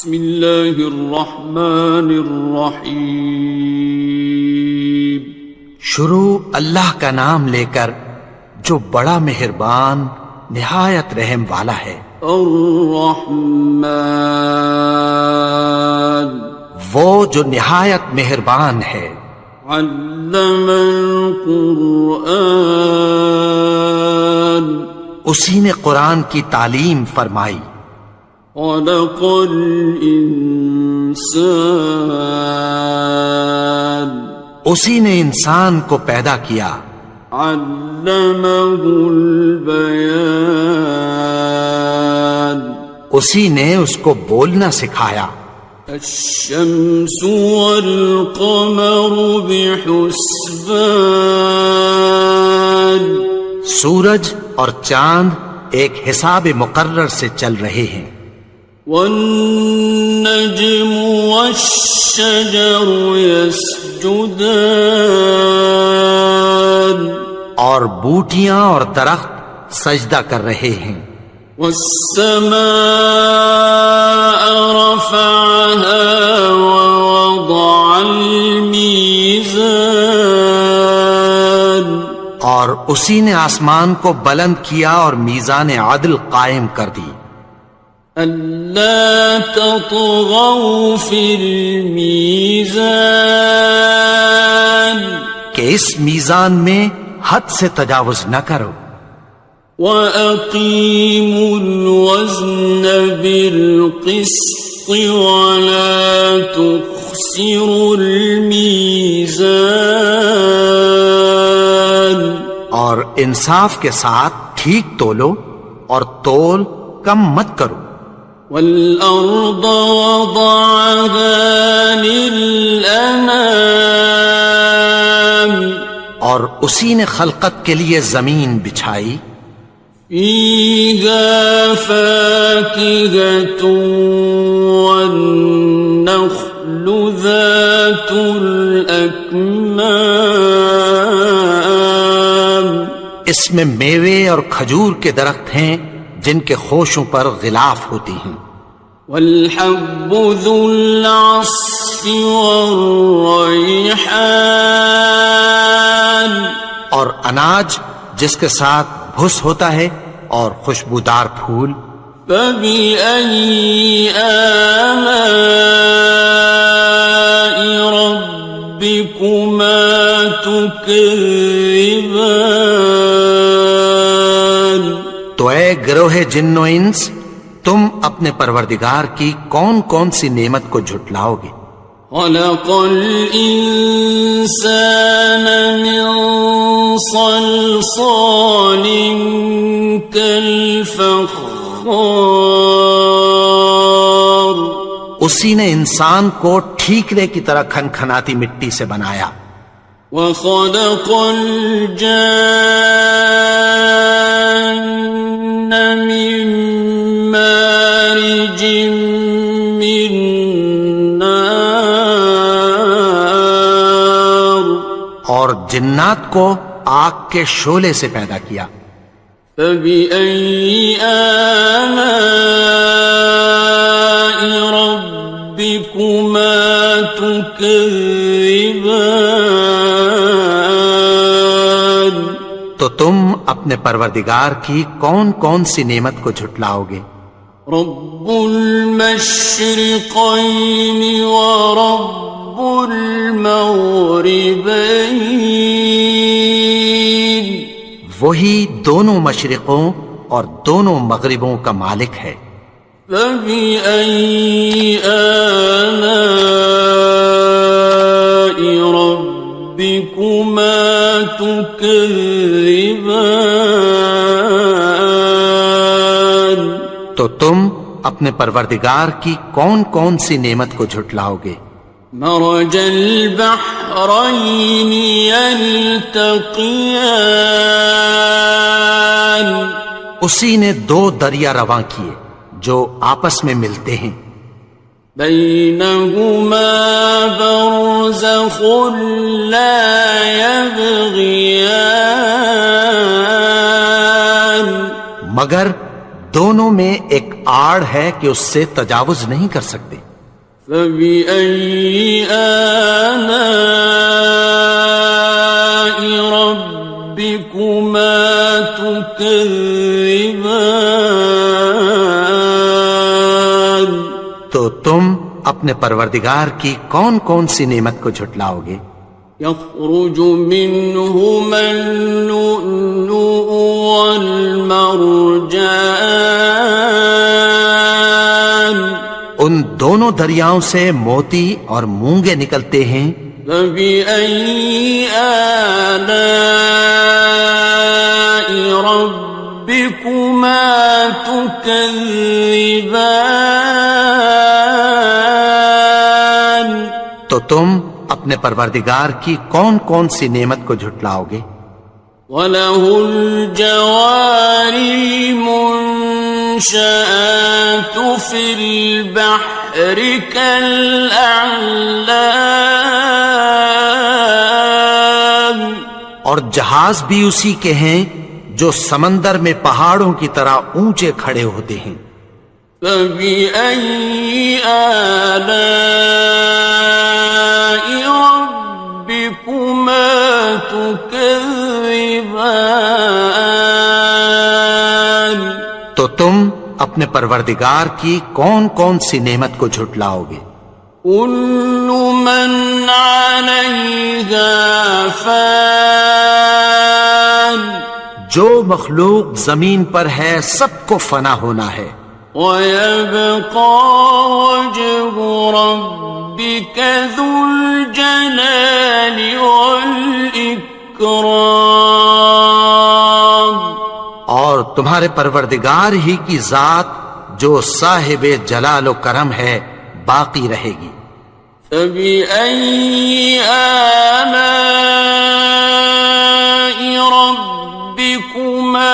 بسم اللہ الرحمن الرحیم. شروع اللہ کا نام لے کر جو بڑا مہربان نہایت رحم والا ہے. الرحمن وہ جو نہایت مہربان ہے. علم القرآن اسی نے قرآن کی تعلیم فرمائی. خلق الانسان اسی نے انسان کو پیدا کیا. علمہ البیان اسی نے اس کو بولنا سکھایا. الشمس والقمر بحسبان سورج اور چاند ایک حساب مقرر سے چل رہے ہیں. والنجم والشجر يسجدان اور بوٹیاں اور درخت سجدہ کر رہے ہیں. والسماء رفعها ووضع الميزان اور اسی نے آسمان کو بلند کیا اور میزان عدل قائم کر دی. ألا تطغوا في الميزان کہ اس میزان میں حد سے تجاوز نہ کرو. وَأَقِيمُوا الْوَزْنَ بِالْقِسْطِ وَلَا تُخْسِرُوا الْمِيزَانَ اور انصاف کے ساتھ ٹھیک تولو اور تول کم مت کرو. وَالْأَرْضَ وَضَعَهَا لِلْأَنَامِ اور اسی نے خلقت کے لیے زمین بچھائی. فِيهَا فَاكِهَةٌ وَالنَّخْلُ ذَاتُ الْأَكْمَامِ اس میں میوے اور کھجور کے درخت ہیں جن کے خوشوں پر غلاف ہوتی ہیں. وَالْحَبُّ ذُو الْعَصْفِ وَالرَّيْحَانِ اور اناج جس کے ساتھ بھس ہوتا ہے اور خوشبودار پھول. فَبِأَيِّ آلَاءِ رَبِّكُمَا تُكَذِّبَانِ تو اے گروہ جن و انس تم اپنے پروردگار کی کون کون سی نعمت کو جھٹلاؤ گے. خَلَقَ الْإِنسَانَ مِنْ صَلْصَالٍ كَالْفَخَّارِ اسی نے انسان کو ٹھیکرے کی طرح کھنکھناتی مٹی سے بنایا. وَخَلَقَ الْجَانَّ مِن مَّارِجٍ مِّن نَّارٍ اور جنات کو آگ کے شعلے سے پیدا کیا. فَبِأَيِّ آلَاءِ رَبِّكُمَا تُكَذِّبَانِ تو تم اپنے پروردگار کی کون کون سی نعمت کو جھٹلاؤ گے. رب المشرقین ورب المغربین وہی دونوں مشرقوں اور دونوں مغربوں کا مالک ہے. فَبِأَيِّ آلَاءِ رَبِّكُمَا تُكَذِّبَانِ تو تم اپنے پروردگار کی کون کون سی نعمت کو جھٹلاؤ گے. مرج البحرین یلتقیان اسی نے دو دریا رواں کیے جو آپس میں ملتے ہیں. بینہما برزخ لا یبغیان مگر دونوں میں ایک آڑ ہے کہ اس سے تجاوز نہیں کر سکتے۔ فبأي آلاء ربكما تكذبان؟ تو تم اپنے پروردگار کی کون کون سی نعمت کو جھٹلاؤ گے؟ يخرج منهما اللؤلؤ والمرجان، ان دونوں دریاؤں سے موتی اور مونگے نکلتے ہیں۔ فبأي آلاء ربكما تكذبان؟ تو تم اپنے پروردگار کی کون کون سی نعمت کو جھٹلاؤ گے؟ وَلَهُ الْجَوَارِ الْمُنشَآتُ فِي الْبَحْرِ كَالْأَعْلَامِ، اور جہاز بھی اسی کے ہیں جو سمندر میں پہاڑوں کی طرح اونچے کھڑے ہوتے ہیں۔ فَبِأَيِّ آلَاءِ رَبِّكُمَا تُكَذِّبَانِ؟ تو تم اپنے پروردگار کی کون کون سی نعمت کو جھٹلاؤ گے؟ كُلُّ مَنْ عَلَيْهَا فَانٍ، جو مخلوق زمین پر ہے سب کو فنا ہونا ہے۔ وَيَبْقَى وَجْهُ رَبِّكَ ذُو الْجَلَالِ وَالْإِكْرَامِ، اور تمہارے پروردگار ہی کی ذات جو صاحب جلال و کرم ہے باقی رہے گی۔ فَبِأَيِّ آلَاءِ رَبِّكُمَا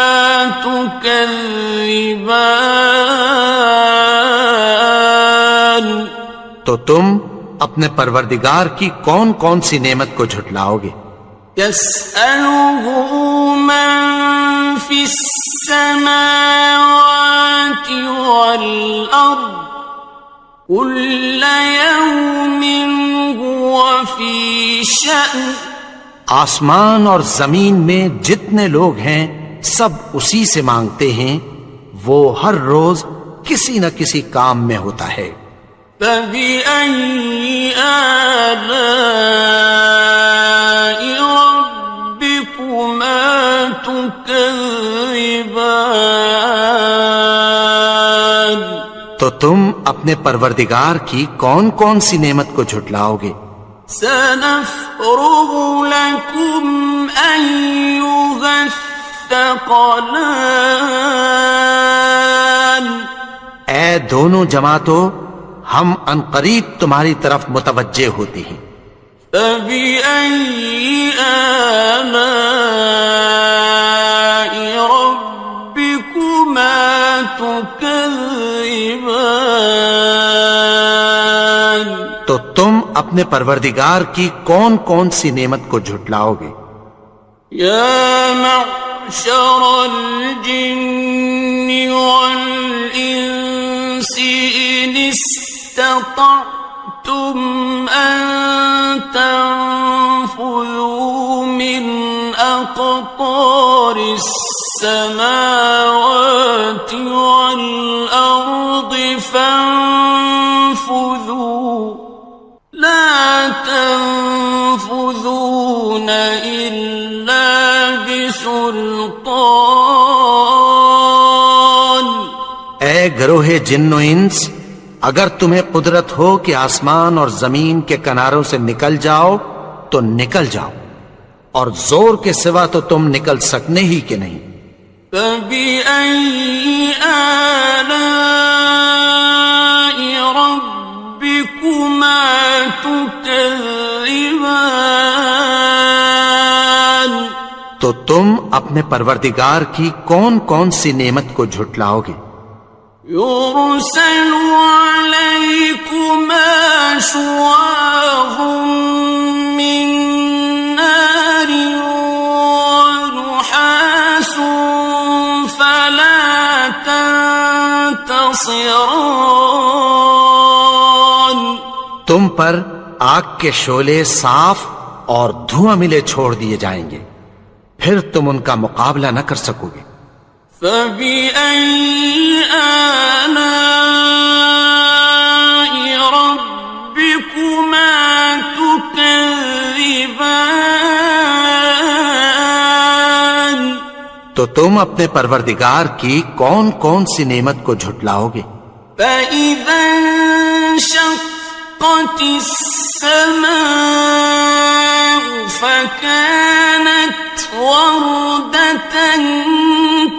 تُكَذِّبَانِ؟ تو تم اپنے پروردگار کی کون کون سی نعمت کو جھٹلاؤ گے؟ يَسْأَلُهُ مَن فِي السَّمَاوَاتِ وَالْأَرْضِ كُلَّ يَوْمٍ هُوَ فِي شَأْنٍ، آسمان اور زمین میں جتنے لوگ ہیں سب اسی سے مانگتے ہیں، وہ ہر روز کسی نہ کسی کام میں ہوتا ہے۔ فَبِأَيِّ آلَاءِ رَبِّكُمَا تُكَذِّبَانِ؟ تو تم اپنے پروردگار کی کون کون سی نعمت کو جھٹلاؤ گے؟ سَنَفْرُغُ لَكُمْ أَيُّهَ الثَّقَلَانِ، اے دونوں جماعتوں، ہم عنقریب تمہاری طرف متوجہ ہوتے ہیں۔ فَبِأَيِّ آلَاءِ رَبِّكُمَا تُكَذِّبَانِ؟ تو تم اپنے پروردگار کی کون کون سی نعمت کو جھٹلاؤ گے؟ يَا مَعْشَرَ الْجِنِّ وَالْإِنسِ إِنِ اسْتَطَعْتُمْ أَن تَنفُذُوا مِنْ أَقْطَارِ السَّمَاوَاتِ وَالْأَرْضِ فَانفُذُوا لَا تَنفُذُونَ إِلَّا بِسُلْطَانٍ۔ اے گروہ جن و انس، اگر تمہیں قدرت ہو کہ آسمان اور زمین کے کناروں سے نکل جاؤ تو نکل جاؤ، اور زور کے سوا تو تم نکل سکنے ہی کہ نہیں۔ فَبِأَيِّ آلَاءِ رَبِّكُمَا تُكَذِّبَانِ؟ تو تم اپنے پروردگار کی کون کون سی نعمت کو جھٹلاؤ گے؟ يُرْسَلُ عَلَيْكُمَا شُوَاظٌ مِّن نَّارٍ وَنُحَاسٌ فَلَا تَنتَصِرَانِ؟ ناصران. تم پر آگ کے شعلے صاف اور دھواں ملے چھوڑ دیے جائیں گے، پھر تم ان کا مقابلہ نہ کر سکو گے۔ فَبِأَيِّ آلَاءِ رَبِّكُمَا تُكَذِّبَانِ. تو تم اپنے پروردگار کی کون کون سی نعمت کو جھٹلاؤ گے؟ فَإِذَا انشَقَّتِ السَّمَاءُ فَكَانَتْ وَرْدَةً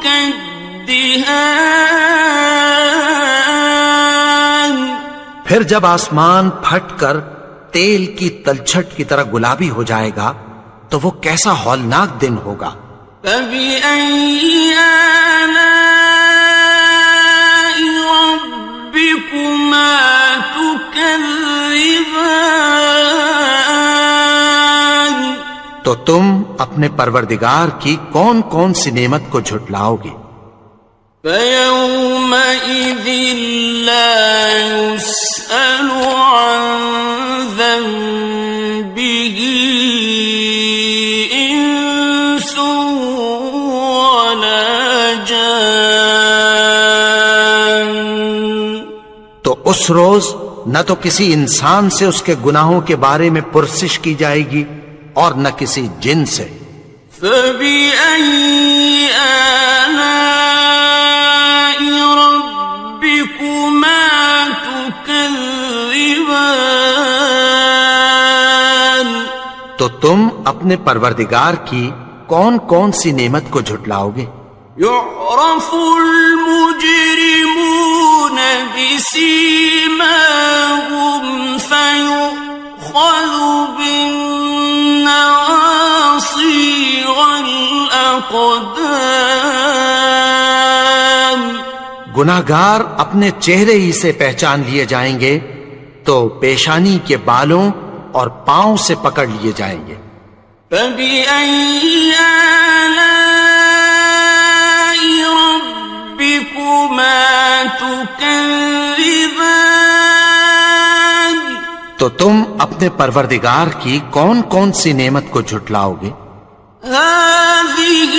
كَالدِّهَانِ. پھر جب آسمان پھٹ کر تیل کی تلچھٹ کی طرح گلابی ہو جائے گا تو وہ کیسا ہولناک دن ہوگا۔ فَبِأَيِّ آلَاءِ رَبِّكُمَا تُكَذِّبَانِ. تو تم اپنے پروردگار کی کون کون سی نعمت کو جھٹلاؤ گے؟ فَيَوْمَئِذٍ لَا يُسْأَلُ عَنْ ذَنبِهِ إِنسٌ وَلَا جَانٌ. تو اس روز نہ تو کسی انسان سے اس کے گناہوں کے بارے میں پرسش کی جائے گی اور نہ کسی جن سے۔ فَبِأَيِّ آلَاءِ رَبِّكُمَا تُكَذِّبَانِ. تو تم اپنے پروردگار کی کون کون سی نعمت کو جھٹلاؤ گے؟ يُعْرَفُ الْمُجْرِمُونَ بِسِيمَاهُمْ فَيُؤْخَذُ بِالنَّوَاصِي وَالْأَقْدَامِ. گناہگار اپنے چہرے ہی سے پہچان لیے جائیں گے تو پیشانی کے بالوں اور پاؤں سے پکڑ لیے جائیں گے۔ فَبِأَيِّ آلَاءِ رَبِّكُمَا تُكَذِّبَانِ. تو تم اپنے پروردگار کی کون کون سی نعمت کو جھٹلاؤ گے؟ هَذِهِ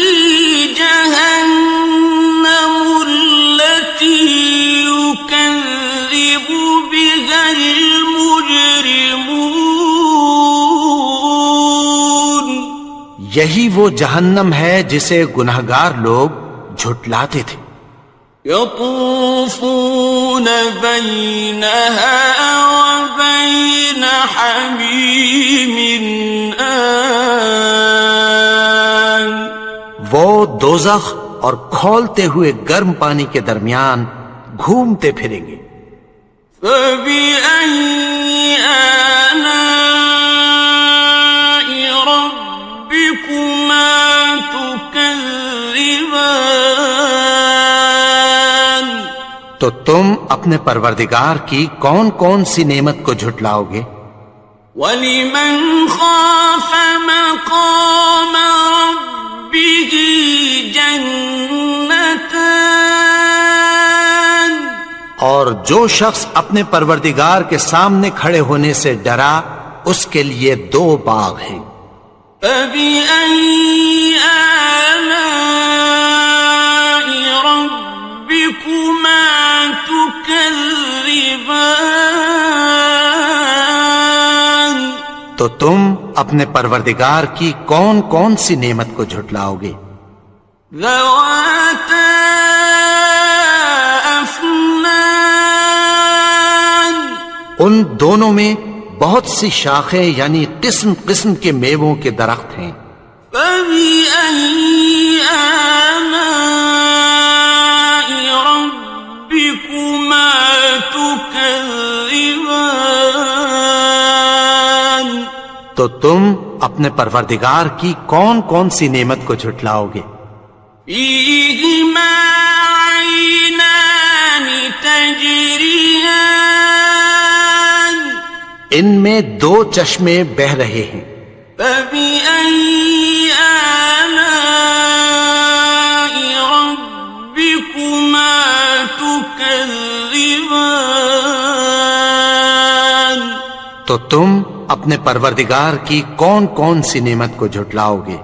جَهَنَّمُ الَّتِي يُكَذِّبُ بِهَا الْمُجْرِمُونَ. یہی وہ جہنم ہے جسے گناہگار لوگ جھٹلاتے تھے۔ يَطُوفُونَ بَيْنَهَا وَبَيْنَ حَمِيمٍ آنٍ. وہ دوزخ اور کھولتے ہوئے گرم پانی کے درمیان گھومتے پھریں گے۔ فَبِأَيِّ آلَاءِ رَبِّكُمَا تُكَذِّبَانِ. تو تم اپنے پروردگار کی کون کون سی نعمت کو جھٹلاؤ گے؟ وَلِمَنْ خَافَ مَقَامَ رَبِّهِ جَنَّتَانِ. اور جو شخص اپنے پروردگار کے سامنے کھڑے ہونے سے ڈرا اس کے لیے 2 باغ ہیں۔ فَبِأَيِّ آلَاءِ رَبِّكُمَا تُكَذِّبَانِ. تو تم اپنے پروردگار کی کون کون سی نعمت کو جھٹلاؤ گے؟ ذَوَاتَا أَفْنَانٍ. ان دونوں میں بہت سی شاخیں یعنی قسم قسم کے میووں کے درخت ہیں۔ فَبِأَيِّ آلَاءِ رَبِّكُمَا تُكَذِّبَانِ. تو تم اپنے پروردگار کی کون کون سی نعمت کو جھٹلاؤ گے؟ فِيهِمَا عَيْنَانِ تَجْرِيَانِ. ان میں 2 چشمے بہ رہے ہیں۔ فَبِأَيِّ آلَاءِ رَبِّكُمَا تُكَذِّبَانِ. تو تم اپنے پروردگار کی کون کون سی نعمت کو جھٹلاؤ گے؟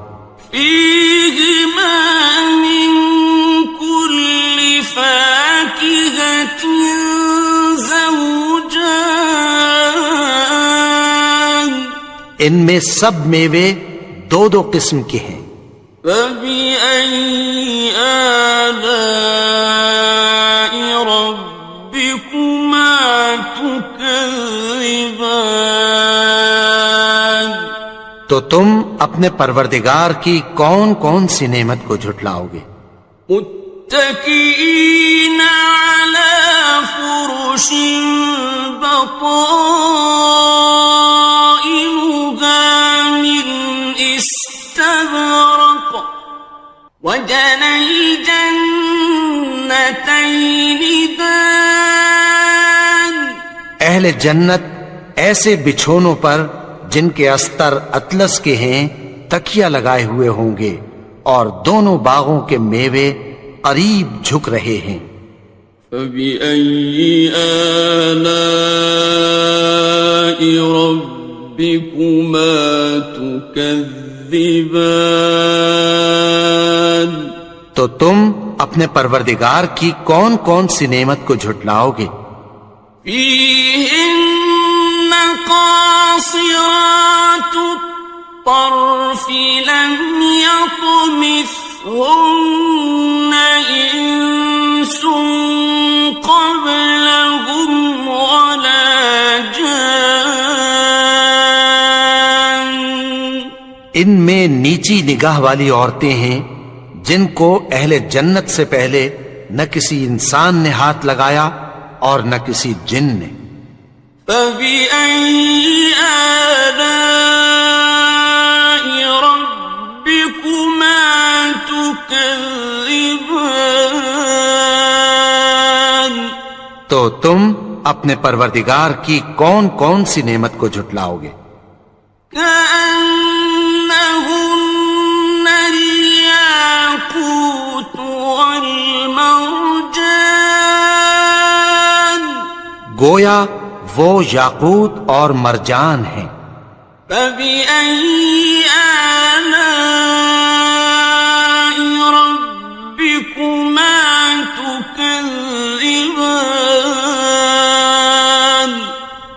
فیہما من کل فاکہۃ زوجان، ان میں سب میوے دو دو قسم کے ہیں۔ فبأي آلاء ربكما تكذبان، تو تم اپنے پروردگار کی کون کون سی نعمت کو جھٹلاؤ گے؟ متكئين على فرش بطائنها من استبرق، وجنى الجنتين دان، اہل جنت ایسے بچھونوں پر جن کے استر اطلس کے ہیں تکیہ لگائے ہوئے ہوں گے، اور دونوں باغوں کے میوے قریب جھک رہے ہیں۔ فبأي آلاء ربكما تكذبان، تو تم اپنے پروردگار کی کون کون سی نعمت کو جھٹلاؤ گے؟ فيهن قاصرات الطرف لم يطمثهن إنس قبلهم ولا جان، ان میں نیچی نگاہ والی عورتیں ہیں جن کو اہل جنت سے پہلے نہ کسی انسان نے ہاتھ لگایا اور نہ کسی جن نے۔ فبأي آلاء ربكما تكذبان، تو تم اپنے پروردگار کی کون کون سی نعمت کو جھٹلاؤ گے؟ كأنهن الياقوت والمرجان، گویا وہ یاقوت اور مرجان ہیں۔ فبأي آلاء ربكما تكذبان،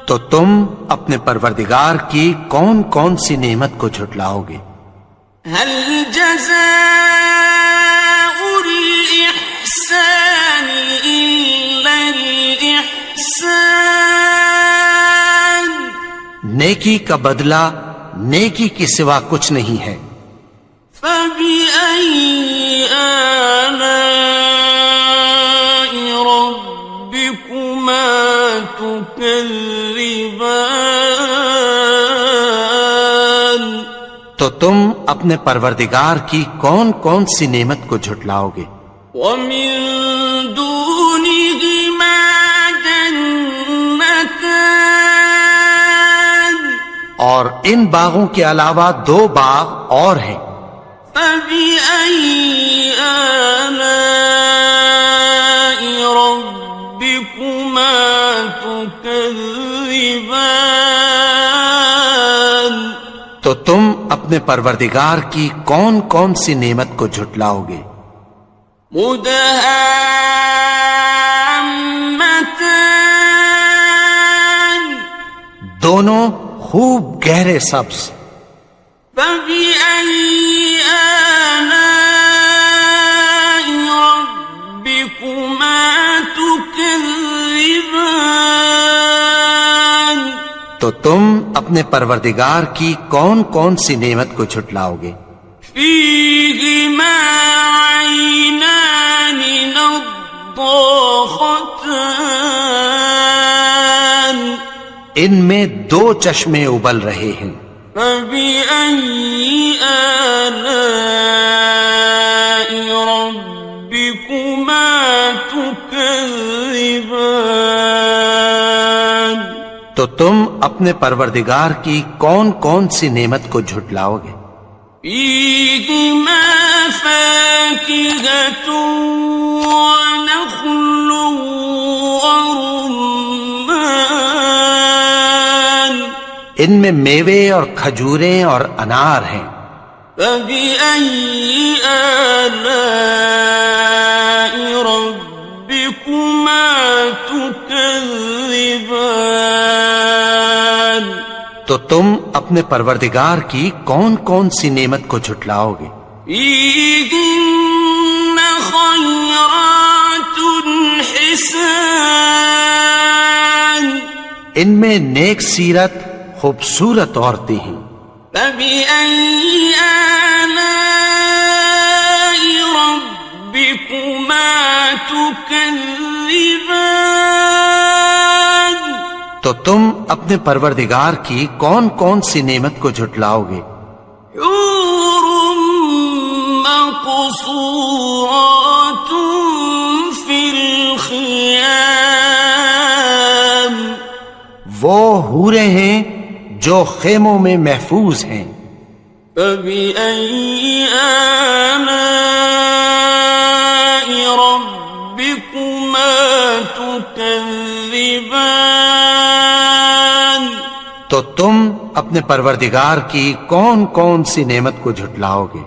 تو تم اپنے پروردگار کی کون کون سی نعمت کو جھٹلاؤ گے؟ هل جزاء الإحسان إلا الإحسان، نیکی کا بدلہ نیکی کے سوا کچھ نہیں ہے۔ فبأي آلاء ربكما تكذبان، تو تم اپنے پروردگار کی کون کون سی نعمت کو جھٹلاؤ گے؟ ومن دونهما جنتان، اور ان باغوں کے علاوہ دو باغ اور ہیں۔ فبأي آلاء ربكما تكذبان، تو تم اپنے پروردگار کی کون کون سی نعمت کو جھٹلاؤ گے؟ مدهامتان، دونوں خوب گہرے سبز۔ فبأي آلاء ربكما تكذبان، تو تم اپنے پروردگار کی کون کون سی نعمت کو جھٹلاؤ گے؟ فيهما عينان نضاختان، ان میں دو چشمے ابل رہے ہیں۔ فبأي آلاء ربكما تكذبان، تو تم اپنے پروردگار کی کون کون سی نعمت کو جھٹلاؤ گے؟ فيهما فاكهة ونخل ورمان، ان میں میوے اور کھجوریں اور انار ہیں۔ فبأي آلاء ربكما تكذبان؟ تو تم اپنے پروردگار کی کون کون سی نعمت کو جھٹلاؤ گے؟ فيهن خيرات حسان، ان میں نیک سیرت خوبصورت عورتیں ہیں۔ فبأي آلاء ربكما تكذبان؟ تو تم اپنے پروردگار کی کون کون سی نعمت کو جھٹلاؤ گے؟ حور مقصورات في الخيام، وہ حوریں ہیں جو خیموں میں محفوظ ہیں۔ فبأي آلاء ربكما تكذبان؟ تو تم اپنے پروردگار کی کون کون سی نعمت کو جھٹلاؤ گے؟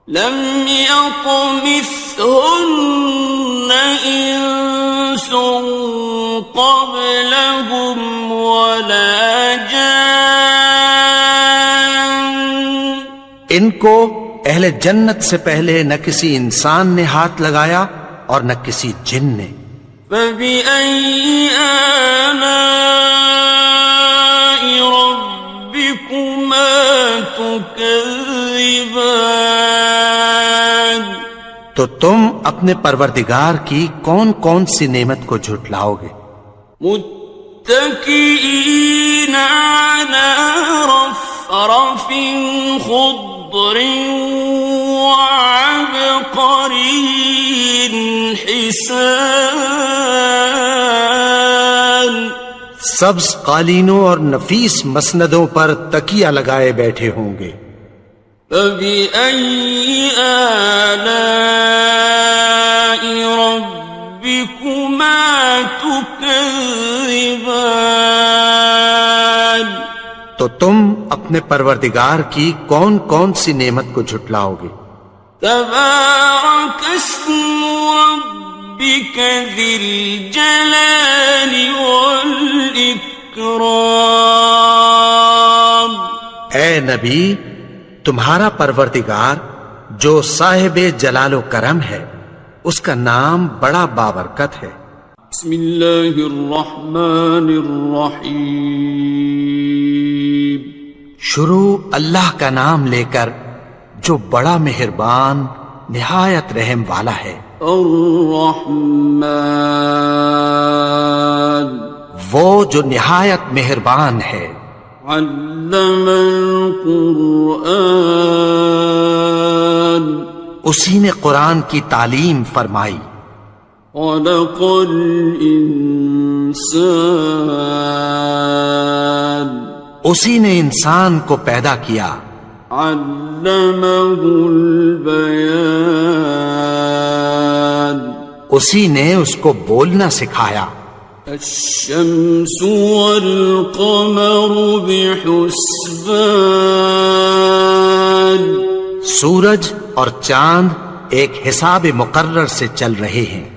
لم يطمثهن إنس قبلهم ولا جان، ان کو اہل جنت سے پہلے نہ کسی انسان نے ہاتھ لگایا اور نہ کسی جن نے۔ فبأي آلاء ربكما تكذبان؟ تو تم اپنے پروردگار کی کون کون سی نعمت کو جھٹلاؤ گے؟ متكئين على رفرف خضر وعبقري حسان، سبز قالینوں اور نفیس مسندوں پر تکیہ لگائے بیٹھے ہوں گے۔ فبأي آلاء ربكما تكذبان؟ تو تم اپنے پروردگار کی کون کون سی نعمت کو جھٹلاؤ گے؟ تبارك اسم ربك ذي الجلال والإكرام۔ اے نبی، تمہارا پروردگار جو صاحب جلال و کرم ہے، اس کا نام بڑا بابرکت ہے۔ بسم اللہ الرحمن الرحیم، شروع اللہ کا نام لے کر جو بڑا مہربان نہایت رحم والا ہے۔ الرحمن، وہ جو نہایت مہربان ہے۔ علم القرآن، اسی نے قرآن کی تعلیم فرمائی۔ خلق الانسان، اسی نے انسان کو پیدا کیا۔ علمہ البیان، اسی نے اس کو بولنا سکھایا۔ الشمس والقمر بحسبان، سورج اور چاند ایک حساب مقرر سے چل رہے ہیں۔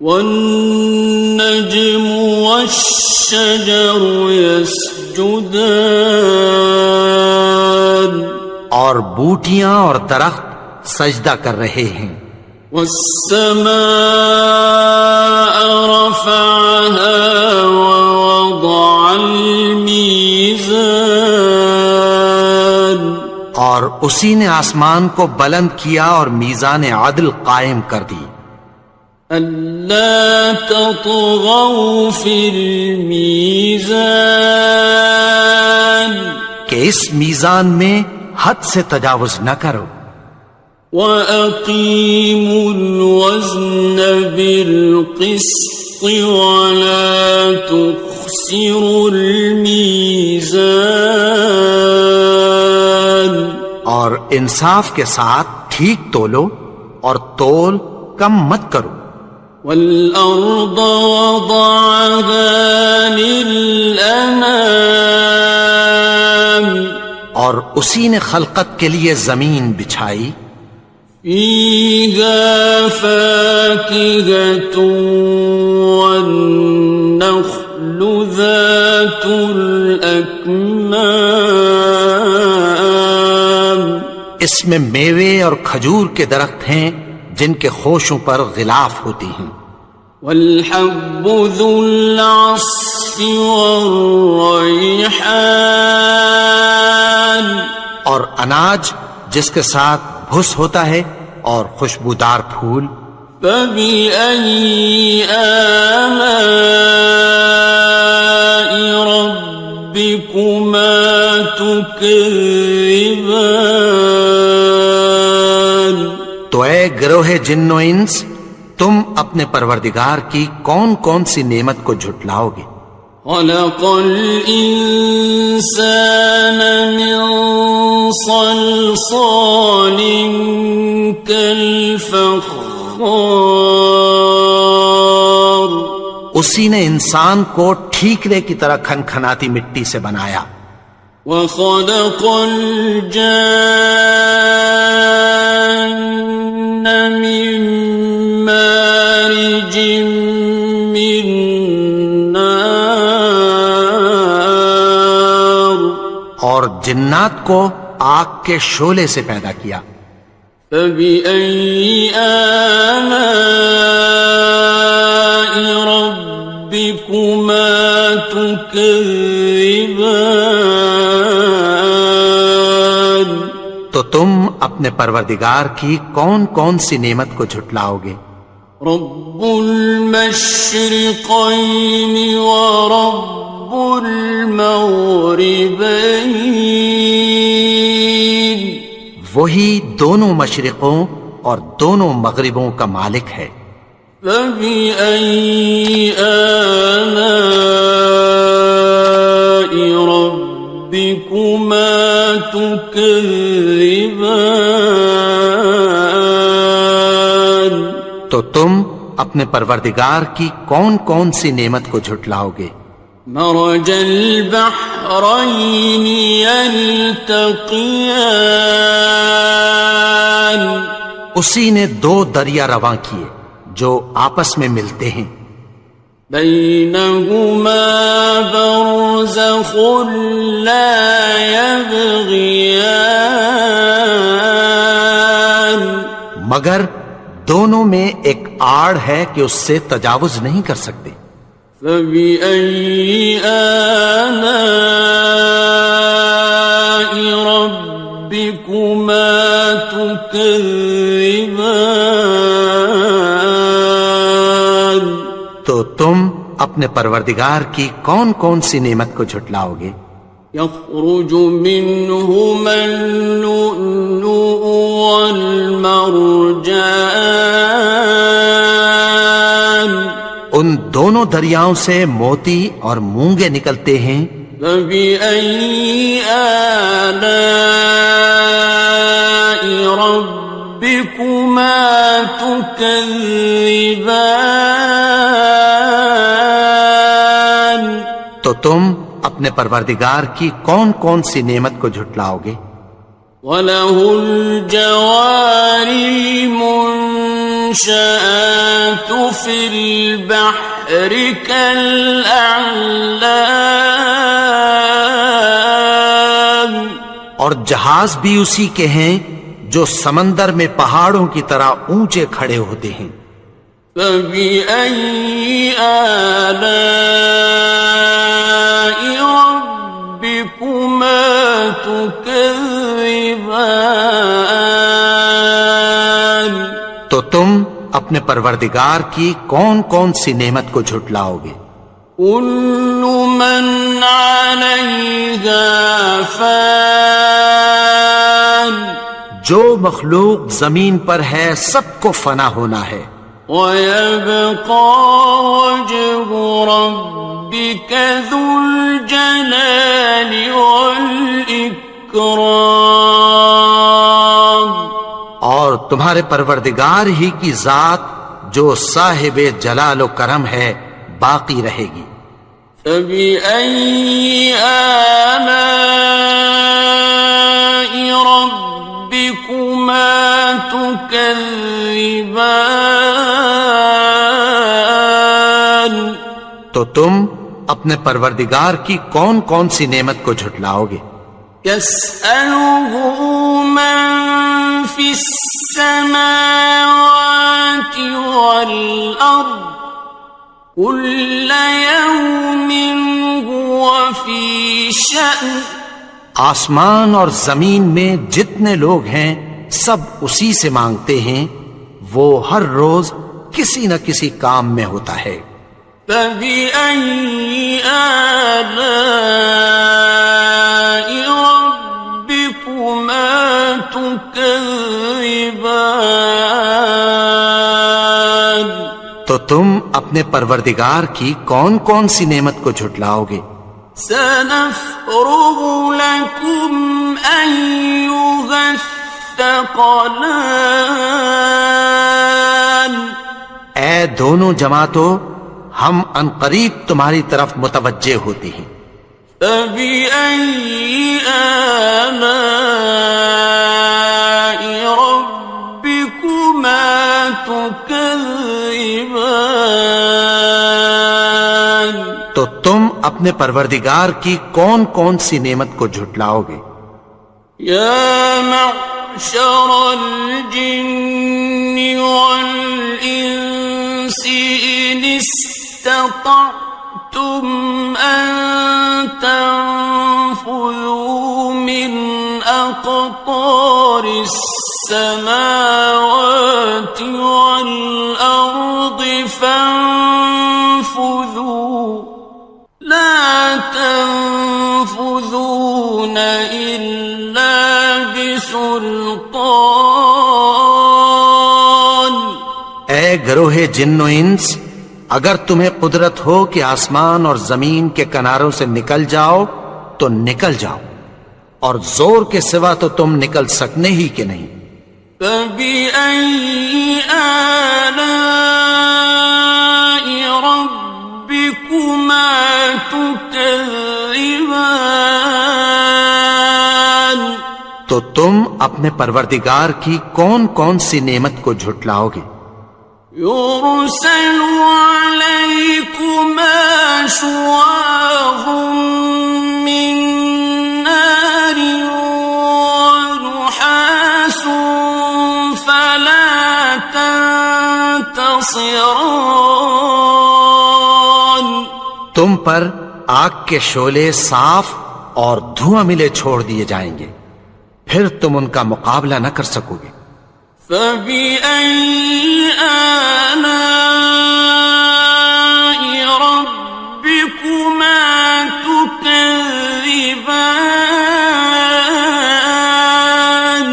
والنجم والشجر يسجدان، اور بوٹیاں اور درخت سجدہ کر رہے ہیں۔ والسماء رفعها ووضع الميزان، اور اسی نے آسمان کو بلند کیا اور میزان عدل قائم کر دی۔ ألا تطغوا في الميزان، کہ اس میزان میں حد سے تجاوز نہ کرو۔ وَأَقِيمُوا الْوَزْنَ بِالْقِسْطِ وَلَا تُخْسِرُوا الْمِيزَانَ، اور انصاف کے ساتھ ٹھیک تولو اور تول کم مت کرو۔ وَالْأَرْضَ وَضَعَهَا لِلْأَنَامِ، اور اسی نے خلقت کے لیے زمین بچھائی، فيها فاكهة والنخل ذات الأكمام، اس میں میوے اور کھجور کے درخت ہیں جن کے خوشوں پر غلاف ہوتی ہیں، والحب ذو العصف والریحان، اور اناج جس کے ساتھ بھس ہوتا ہے اور خوشبودار پھول، فبأي آلاء ربكما تكذبان۔ تو اے گروہ جن و انس، تم اپنے پروردگار کی کون کون سی نعمت کو جھٹلاؤ گے؟ خلق الإنسان من صلصال كالفخار، اسی نے انسان کو ٹھیکرے کی طرح کھنکھناتی مٹی سے بنایا، وخلق الجان من مارج من نار، اور جنات کو آگ کے شعلے سے پیدا کیا، فبأي آلاء ربكما تكذبان۔ تو تم اپنے پروردگار کی کون کون سی نعمت کو جھٹلاؤ گے؟ رب المشرقين ورب المغربين، وہی دونوں مشرقوں اور دونوں مغربوں کا مالک ہے، فبأي آلاء ربكما تكذبان۔ تو تم اپنے پروردگار کی کون کون سی نعمت کو جھٹلاؤ گے؟ مرج البحرين يلتقيان، اسی نے دو دریا رواں کیے جو آپس میں ملتے ہیں، بينهما برزخ لا يبغيان، مگر دونوں میں ایک آڑ ہے کہ اس سے تجاوز نہیں کر سکتے، فبأي آلاء ربكما تكذبان۔ تو تم اپنے پروردگار کی کون کون سی نعمت کو جھٹلاؤ گے؟ يخرج منهما اللؤلؤ والمرجان، ان دونوں دریاؤں سے موتی اور مونگے نکلتے ہیں، فبأي آلاء ربكما تكذبان۔ تو تم اپنے پروردگار کی کون کون سی نعمت کو جھٹلاؤ گے؟ وَلَهُ الْجَوَارِ الْمُنشَآتُ فِي الْبَحْرِ كَالْأَعْلَامِ، اور جہاز بھی اسی کے ہیں جو سمندر میں پہاڑوں کی طرح اونچے کھڑے ہوتے ہیں، فَبِأَيِّ آلَاءِ رَبِّكُمَا تُكَذِّبَانِ۔ تو تم اپنے پروردگار کی کون کون سی نعمت کو جھٹلاؤ گے؟ كل من عليها فان، جو مخلوق زمین پر ہے سب کو فنا ہونا ہے، ويبقى وجه ربك ذو الجلال والإكرام، اور تمہارے پروردگار ہی کی ذات جو صاحب جلال و کرم ہے باقی رہے گی۔ فبأي آلاء تكذبان تو تم اپنے پروردگار کی کون کون سی نعمت کو جھٹلاؤ گے؟ يسأله من في السماوات والأرض كل يوم هو في شأن آسمان اور زمین میں جتنے لوگ ہیں سب اسی سے مانگتے ہیں، وہ ہر روز کسی نہ کسی کام میں ہوتا ہے۔ فبأي آلاء ربكما تكذبان تو تم اپنے پروردگار کی کون کون سی نعمت کو جھٹلاؤ گے؟ سنفرغ لكم أيها الثقلان اے دونوں جماعتوں، ہم عنقریب تمہاری طرف متوجہ ہوتے ہیں۔ فبأي آلاء ربكما تكذبان تو تم اپنے پروردگار کی کون کون سی نعمت کو جھٹلاؤ گے؟ يا معشر الجن والإنس إن استطعتم أن تنفذوا من أقطار السماوات والأرض فانفذوا لا تنفذون إلا بسلطان اے گروہ جن و انس، اگر تمہیں قدرت ہو کہ آسمان اور زمین کے کناروں سے نکل جاؤ تو نکل جاؤ، اور زور کے سوا تو تم نکل سکنے ہی کہ نہیں۔ فبأي آلاء ربكما تكذبان تو تم اپنے پروردگار کی کون کون سی نعمت کو جھٹلاؤ گے؟ يرسل عليكما شواظ من نار ونحاس فلا تنتصران تم پر آگ کے شعلے صاف اور دھواں ملے چھوڑ دیے جائیں گے، پھر تم ان کا مقابلہ نہ کر سکو گے۔ فبأي آلاء ربكما تكذبان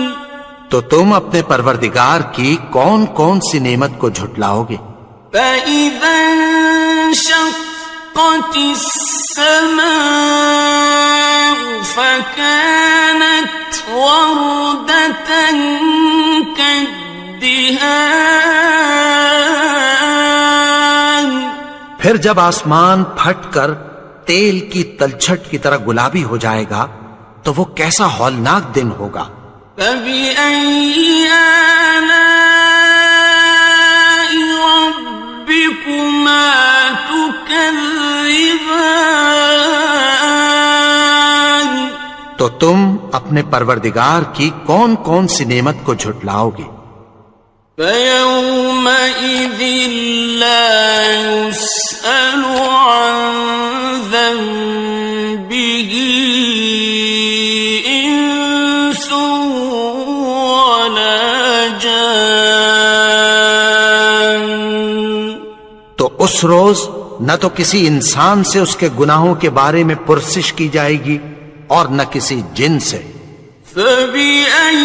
تو تم اپنے پروردگار کی کون کون سی نعمت کو جھٹلاؤ گے؟ فإذا انشقت السماء فكانت وردة كالدهان پھر جب آسمان پھٹ کر تیل کی تلچھٹ کی طرح گلابی ہو جائے گا تو وہ کیسا ہولناک دن ہوگا۔ فبأي آلاء ربكما تكذبان تو تم اپنے پروردگار کی کون کون سی نعمت کو جھٹلاؤ گے؟ فيومئذ لا يسأل عن ذنبه إنس ولا جان تو اس روز نہ تو کسی انسان سے اس کے گناہوں کے بارے میں پرسش کی جائے گی اور نہ کسی جن سے۔ فبأي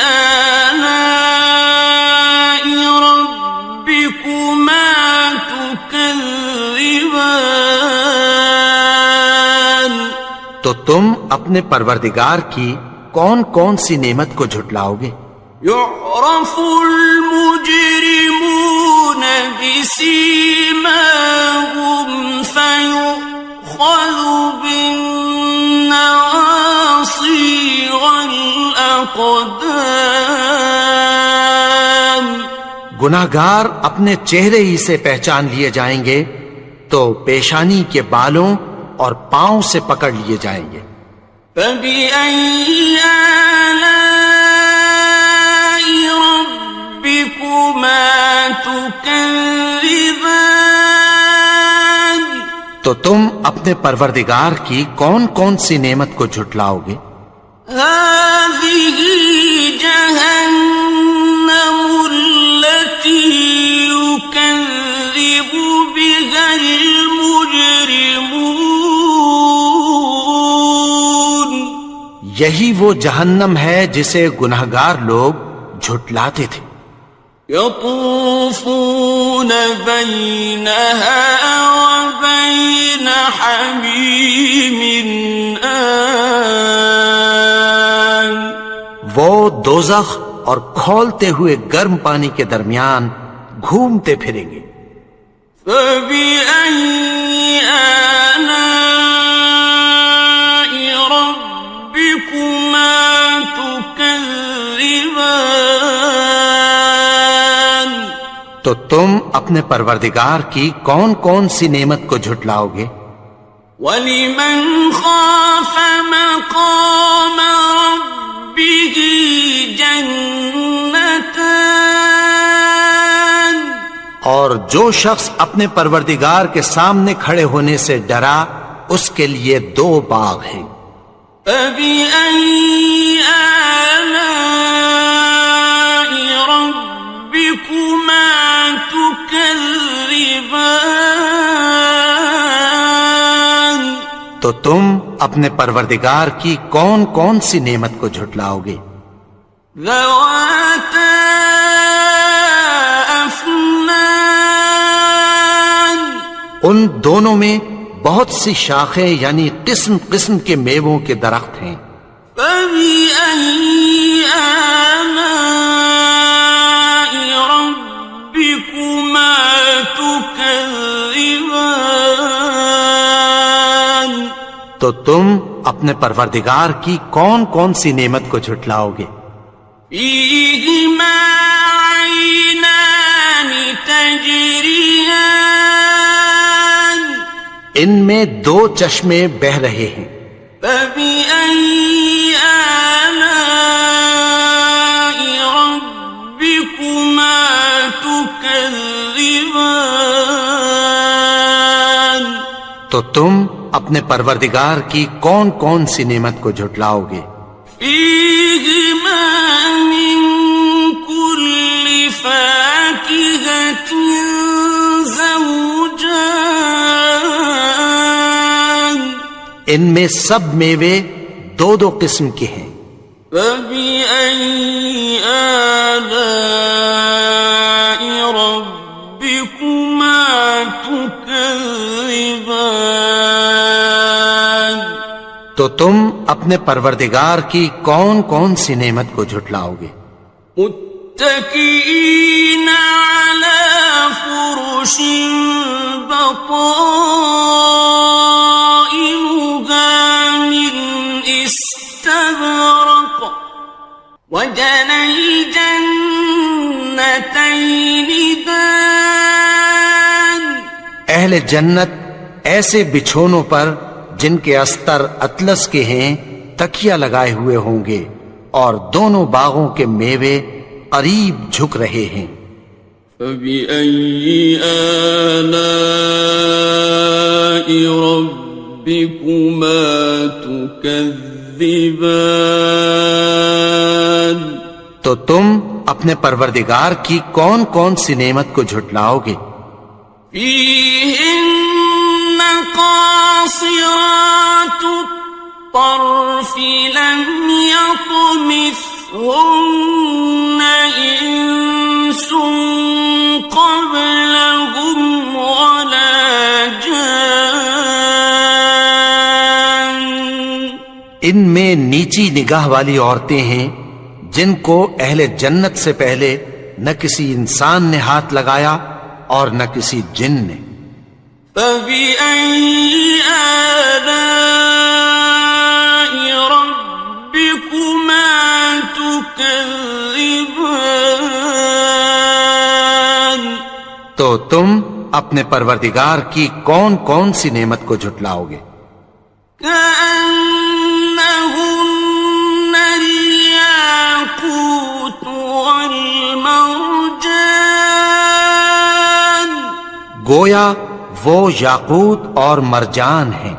آلاء ربكما تكذبان تو تم اپنے پروردگار کی کون کون سی نعمت کو جھٹلاؤ گے؟ يعرف المجرمون بسيماهم فيؤخذ بالنواصي والأقدام گناہگار اپنے چہرے ہی سے پہچان لیے جائیں گے تو پیشانی کے بالوں اور پاؤں سے پکڑ لیے جائیں گے۔ فَبِأَيِّ آلَاءِ رَبِّكُمَا تُكَذِّبَانِ؟ تو تم اپنے پروردگار کی کون کون سی نعمت کو جھٹلاؤ گے؟ هَٰذِهِ جَهَنَّمُ الَّتِي يُكَذِّبُ بِهَا الْمُجْرِمُونَ۔ یہی وہ جہنم ہے جسے گناہگار لوگ جھٹلاتے تھے۔ يطوفون بينها وبين حميم آن۔ وہ دوزخ اور کھولتے ہوئے گرم پانی کے درمیان گھومتے پھریں گے۔ فَبِأَيِّ آلَاءِ رَبِّكُمَا تُكَذِّبَانِ؟ تو تم اپنے پروردگار کی کون کون سی نعمت کو جھٹلاؤ گے؟ وَلِمَنْ خَافَ مَقَامَ رَبِّهِ جَنَّتَانِ؟ اور جو شخص اپنے پروردگار کے سامنے کھڑے ہونے سے ڈرا اس کے لیے 2 باغ ہیں۔ فَبِأَيِّ آلَاءِ رَبِّكُمَا تُكَذِّبَانِ؟ تو تم اپنے پروردگار کی کون کون سی نعمت کو جھٹلاؤ گے؟ ذَوَاتَا أَفْنَانٍ؟ ان دونوں میں بہت سی شاخیں یعنی قسم قسم کے میووں کے درخت ہیں۔ فَبِأَيِّ آلَاءِ رَبِّكُمَا تُكَذِّبَانِ؟ تو تم اپنے پروردگار کی کون کون سی نعمت کو جھٹلاؤ گے؟ فِيهِمَا عَيْنَانِ تَجْرِيَانِ؟ ان میں 2 چشمے بہ رہے ہیں۔ فَبِأَيِّ آلَاءِ رَبِّكُمَا تُكَذِّبَانِ؟ تو تم اپنے پروردگار کی کون کون سی نعمت کو جھٹلاؤ گے؟ فِيهِمَا مِن كُلِّ فَاكِهَةٍ زَوْجَانِ؟ ان میں سب میوے 2 قسم کے ہیں۔ فَبِأَيِّ آلَاءِ رَبِّكُمَا تُكَذِّبَانِ؟ تو تم اپنے پروردگار کی کون کون سی نعمت کو جھٹلاؤ گے؟ متكئين على فرش بطائنها من استبرق وجنى الجنتين دان۔ اہل جنت ایسے بچھونوں پر جن کے استر اطلس کے ہیں تکیہ لگائے ہوئے ہوں گے اور دونوں باغوں کے میوے قریب جھک رہے ہیں۔ فَبِأَيِّ آلَاءِ رَبِّكُمَا تُكَذِّبَانِ؟ تو تم اپنے پروردگار کی کون کون سی نعمت کو جھٹلاؤ گے؟ فِيهِنَّ قَاصِرَاتُ الطَّرْفِ لَمْ يَطْمِثْهُنَّ إِنسٌ قَبْلَهُمْ وَلَا جَانٌّ۔ ان میں نیچی نگاہ والی عورتیں ہیں جن کو اہل جنت سے پہلے نہ کسی انسان نے ہاتھ لگایا اور نہ کسی جن نے۔ فَبِأَيِّ آلَاءِ رَبِّكُمَا تُكَذِّبَانِ؟ تو تم اپنے پروردگار کی کون کون سی نعمت کو جھٹلاؤ گے؟ كأنهن الياقوت والمرجان گویا وہ یاقوت اور مرجان ہیں۔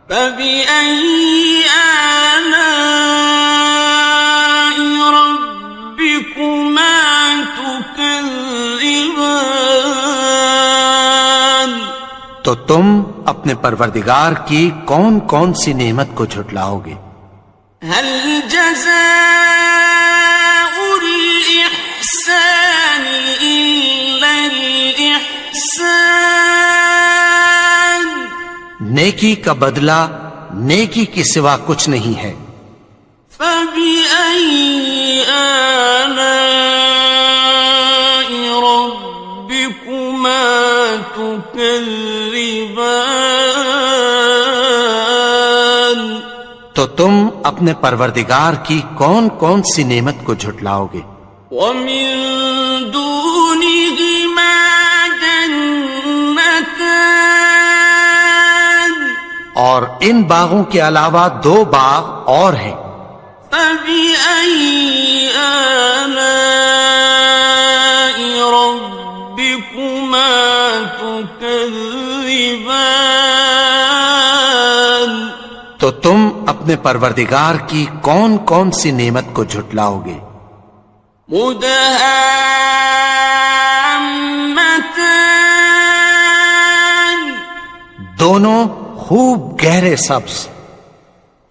فبأي آلاء ربكما تكذبان تو تم اپنے پروردگار کی کون کون سی نعمت کو جھٹلاؤ گے؟ هل جزاء الإحسان إلا الإحسان نیکی کا بدلہ نیکی کے سوا کچھ نہیں ہے۔ فبأي آلاء ربكما تكذبان تو تم اپنے پروردگار کی کون کون سی نعمت کو جھٹلاؤ گے؟ ومن دونهما جنتان اور ان باغوں کے علاوہ دو باغ اور ہیں۔ فبأي آلاء ربكما تكذبان تو تم اپنے پروردگار کی کون کون سی نعمت کو جھٹلاؤ گے؟ مدهامتان دونوں خوب گہرے سبز۔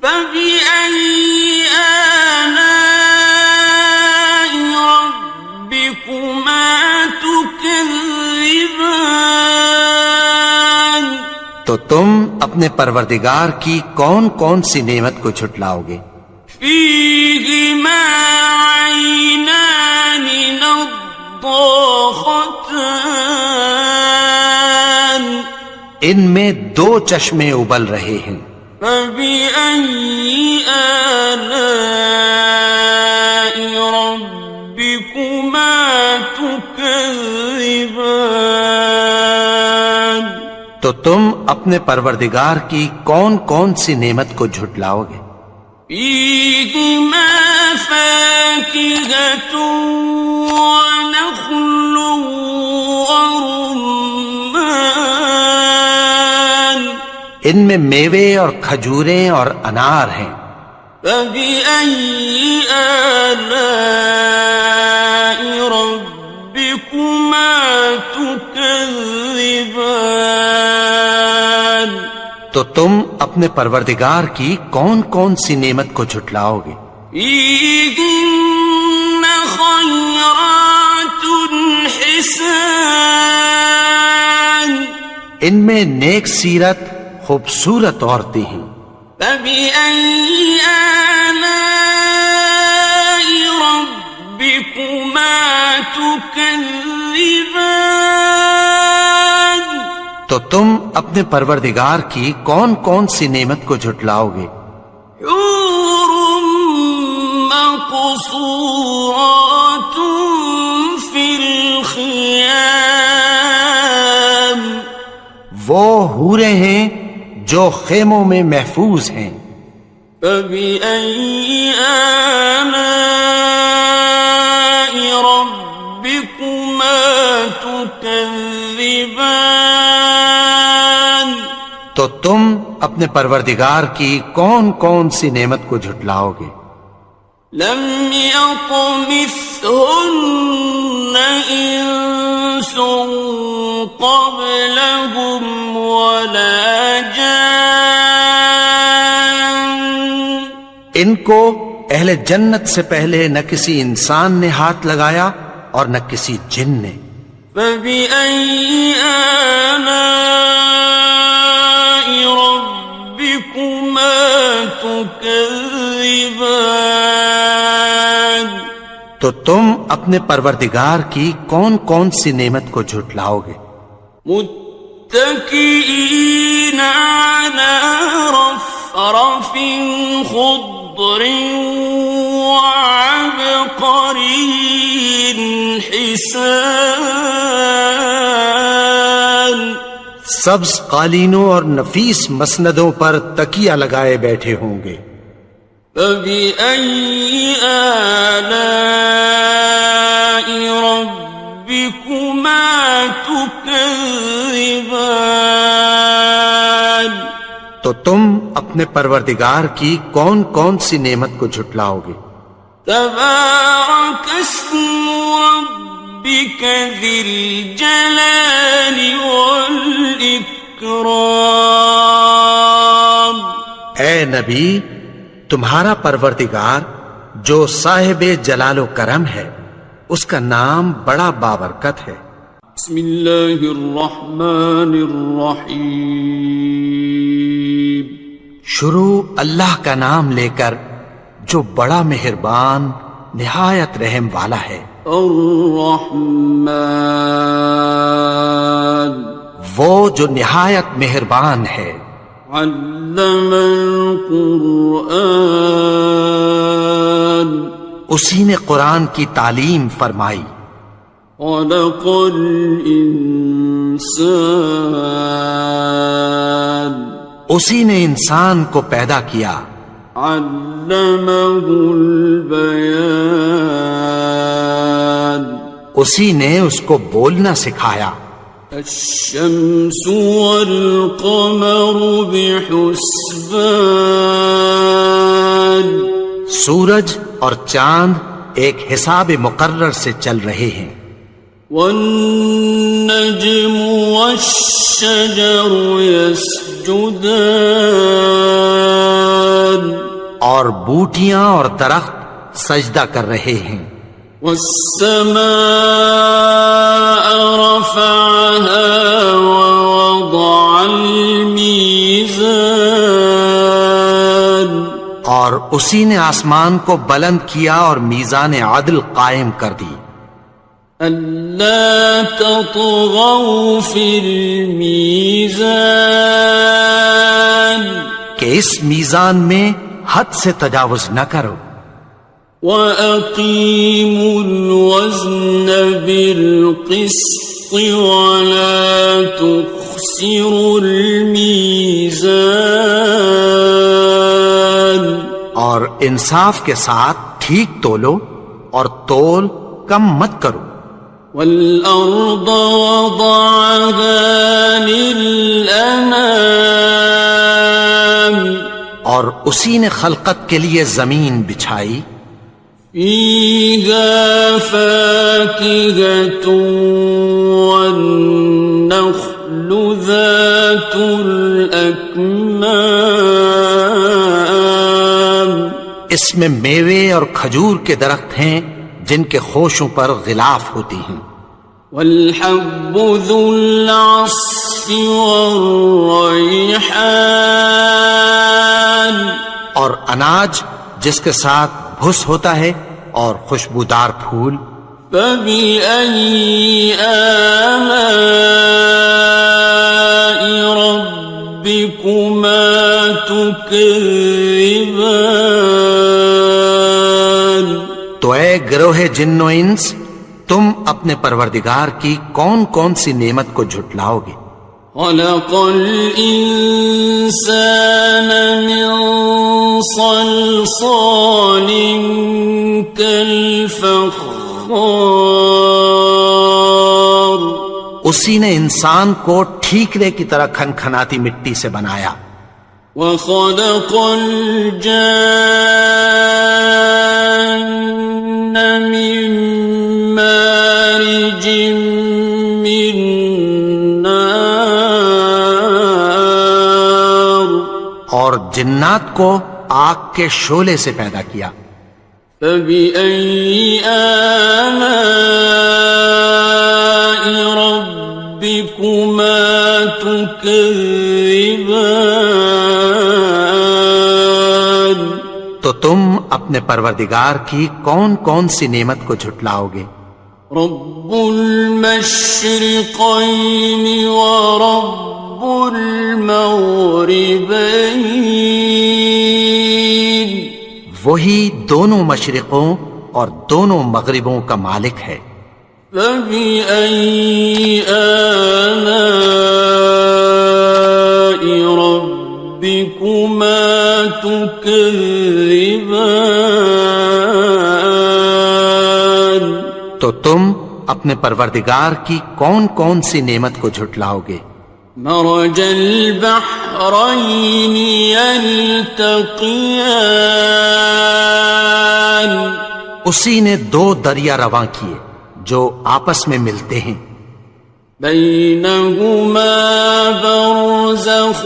فبأي آلاء ربكما تكذبان تو تم اپنے پروردگار کی کون کون سی نعمت کو جھٹلاؤ گے؟ فيهما عينان نضاختان ان میں دو چشمے ابل رہے ہیں۔ فبأي آلاء ربكما تكذبان تو تم اپنے پروردگار کی کون کون سی نعمت کو جھٹلاؤ گے؟ فيهما فاكهة ونخل ورمان ان میں میوے اور کھجوریں اور انار ہیں۔ فبأي آلاء ربكما تكذبان تو تم اپنے پروردگار کی کون کون سی نعمت کو جھٹلاؤ گے؟ فيهن خيرات حسان ان میں نیک سیرت خوبصورت عورتیں ہیں۔ فبأي آلاء ربكما تكذبان تو تم اپنے پروردگار کی کون کون سی نعمت کو جھٹلاؤ گے؟ حور مقصورات في الخيام وہ حوریں ہیں جو خیموں میں محفوظ ہیں۔ فبأي آلاء ربكما تكذبان تو تم اپنے پروردگار کی کون کون سی نعمت کو جھٹلاؤ گے؟ لم يطمثهن إنس قبلهم ولا جان ان کو اہل جنت سے پہلے نہ کسی انسان نے ہاتھ لگایا اور نہ کسی جن نے۔ فبأي آلاء ربكما تكذبان تو تم اپنے پروردگار کی کون کون سی نعمت کو جھٹلاؤ گے؟ متكئين على رفرف خضر وعبقري حسان سبز قالینوں اور نفیس مسندوں پر تکیہ لگائے بیٹھے ہوں گے. فَبِأَيِّ آلَاءِ رَبِّكُمَا تُكَذِّبَانِ. تو تم اپنے پروردگار کی کون کون سی نعمت کو جھٹلاؤ گے؟ تبارك اسم ربك ذي الجلال والإكرام. اے نبی، تمہارا پروردگار جو صاحب جلال و کرم ہے، اس کا نام بڑا بابرکت ہے. بسم اللہ الرحمن الرحیم. شروع اللہ کا نام لے کر جو بڑا مہربان نہایت رحم والا ہے. الرحمن، وہ جو نہایت مہربان ہے. علم القرآن، اسی نے قرآن کی تعلیم فرمائی. خلق الانسان، اسی نے انسان کو پیدا کیا. علمہ البیان، اسی نے اس کو بولنا سکھایا. الشمس والقمر بحسبان، سورج اور چاند ایک حساب مقرر سے چل رہے ہیں. والنجم والشجر يسجدان، اور بوٹیاں اور درخت سجدہ کر رہے ہیں. والسماء رفعها ووضع الميزان، اور اسی نے آسمان کو بلند کیا اور میزان عدل قائم کر دی. ألا تطغوا في الميزان، کہ اس میزان میں حد سے تجاوز نہ کرو. وَأَقِيمُوا الْوَزْنَ بِالْقِسْطِ وَلَا تُخْسِرُوا الْمِيزَانَ، اور انصاف کے ساتھ ٹھیک تولو اور تول کم مت کرو. وَالْأَرْضَ وَضَعَهَا لِلْأَنَامِ، اور اسی نے خلقت کے لیے زمین بچھائی. فِيهَا فَاكِهَةٌ وَالنَّخْلُ ذَاتُ الْأَكْمَامِ، اس میں میوے اور کھجور کے درخت ہیں جن کے خوشوں پر غلاف ہوتی ہیں. وَالْحَبُّ ذُو الْعَصْفِ وَالرَّيْحَانِ، اور اناج جس کے ساتھ بھس ہوتا ہے اور خوشبودار پھول. فَبِأَيِّ آلَاءِ رَبِّكُمَا تُكَذِّبَانِ. تو اے گروہ جن و انس، تم اپنے پروردگار کی کون کون سی نعمت کو جھٹلاؤ گے؟ خلق الإنسان من صلصال كالفخار، اسی نے انسان کو ٹھیکرے کی طرح کھنکھناتی مٹی سے بنایا. وخلق الجان من مارج من نار، اور جنات کو آگ کے شعلے سے پیدا کیا. فبأي آلاء ربكما تكذبان. تو تم اپنے پروردگار کی کون کون سی نعمت کو جھٹلاؤ گے؟ رب المشرقين ورب المغربين، وہی دونوں مشرقوں اور دونوں مغربوں کا مالک ہے. فبأي آلاء ربكما تكذبان؟ تو تم اپنے پروردگار کی کون کون سی نعمت کو جھٹلاؤ گے؟ مرج البحرين يلتقيان، اسی نے دو دریا رواں کیے جو آپس میں ملتے ہیں، بينهما برزخ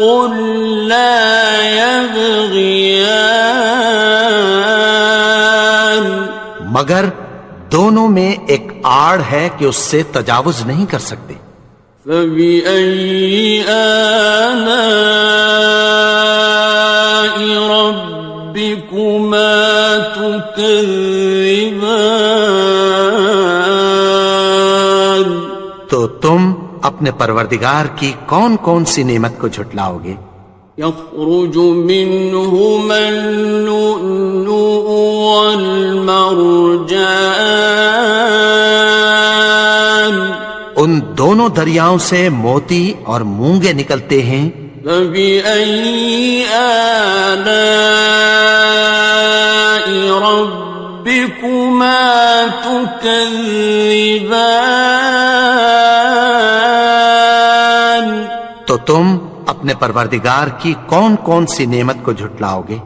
لا يبغيان، مگر دونوں میں ایک آڑ ہے کہ اس سے تجاوز نہیں کر سکتے۔ فبأي آلاء ربكما تكذبان؟ تو تم اپنے پروردگار کی کون کون سی نعمت کو جھٹلاؤ گے؟ يخرج منهما اللؤلؤ والمرجان، ان دونوں دریاؤں سے موتی اور مونگے نکلتے ہیں۔ فبأي آلاء ربكما تكذبان؟ تو تم اپنے پروردگار کی کون کون سی نعمت کو جھٹلاؤ گے؟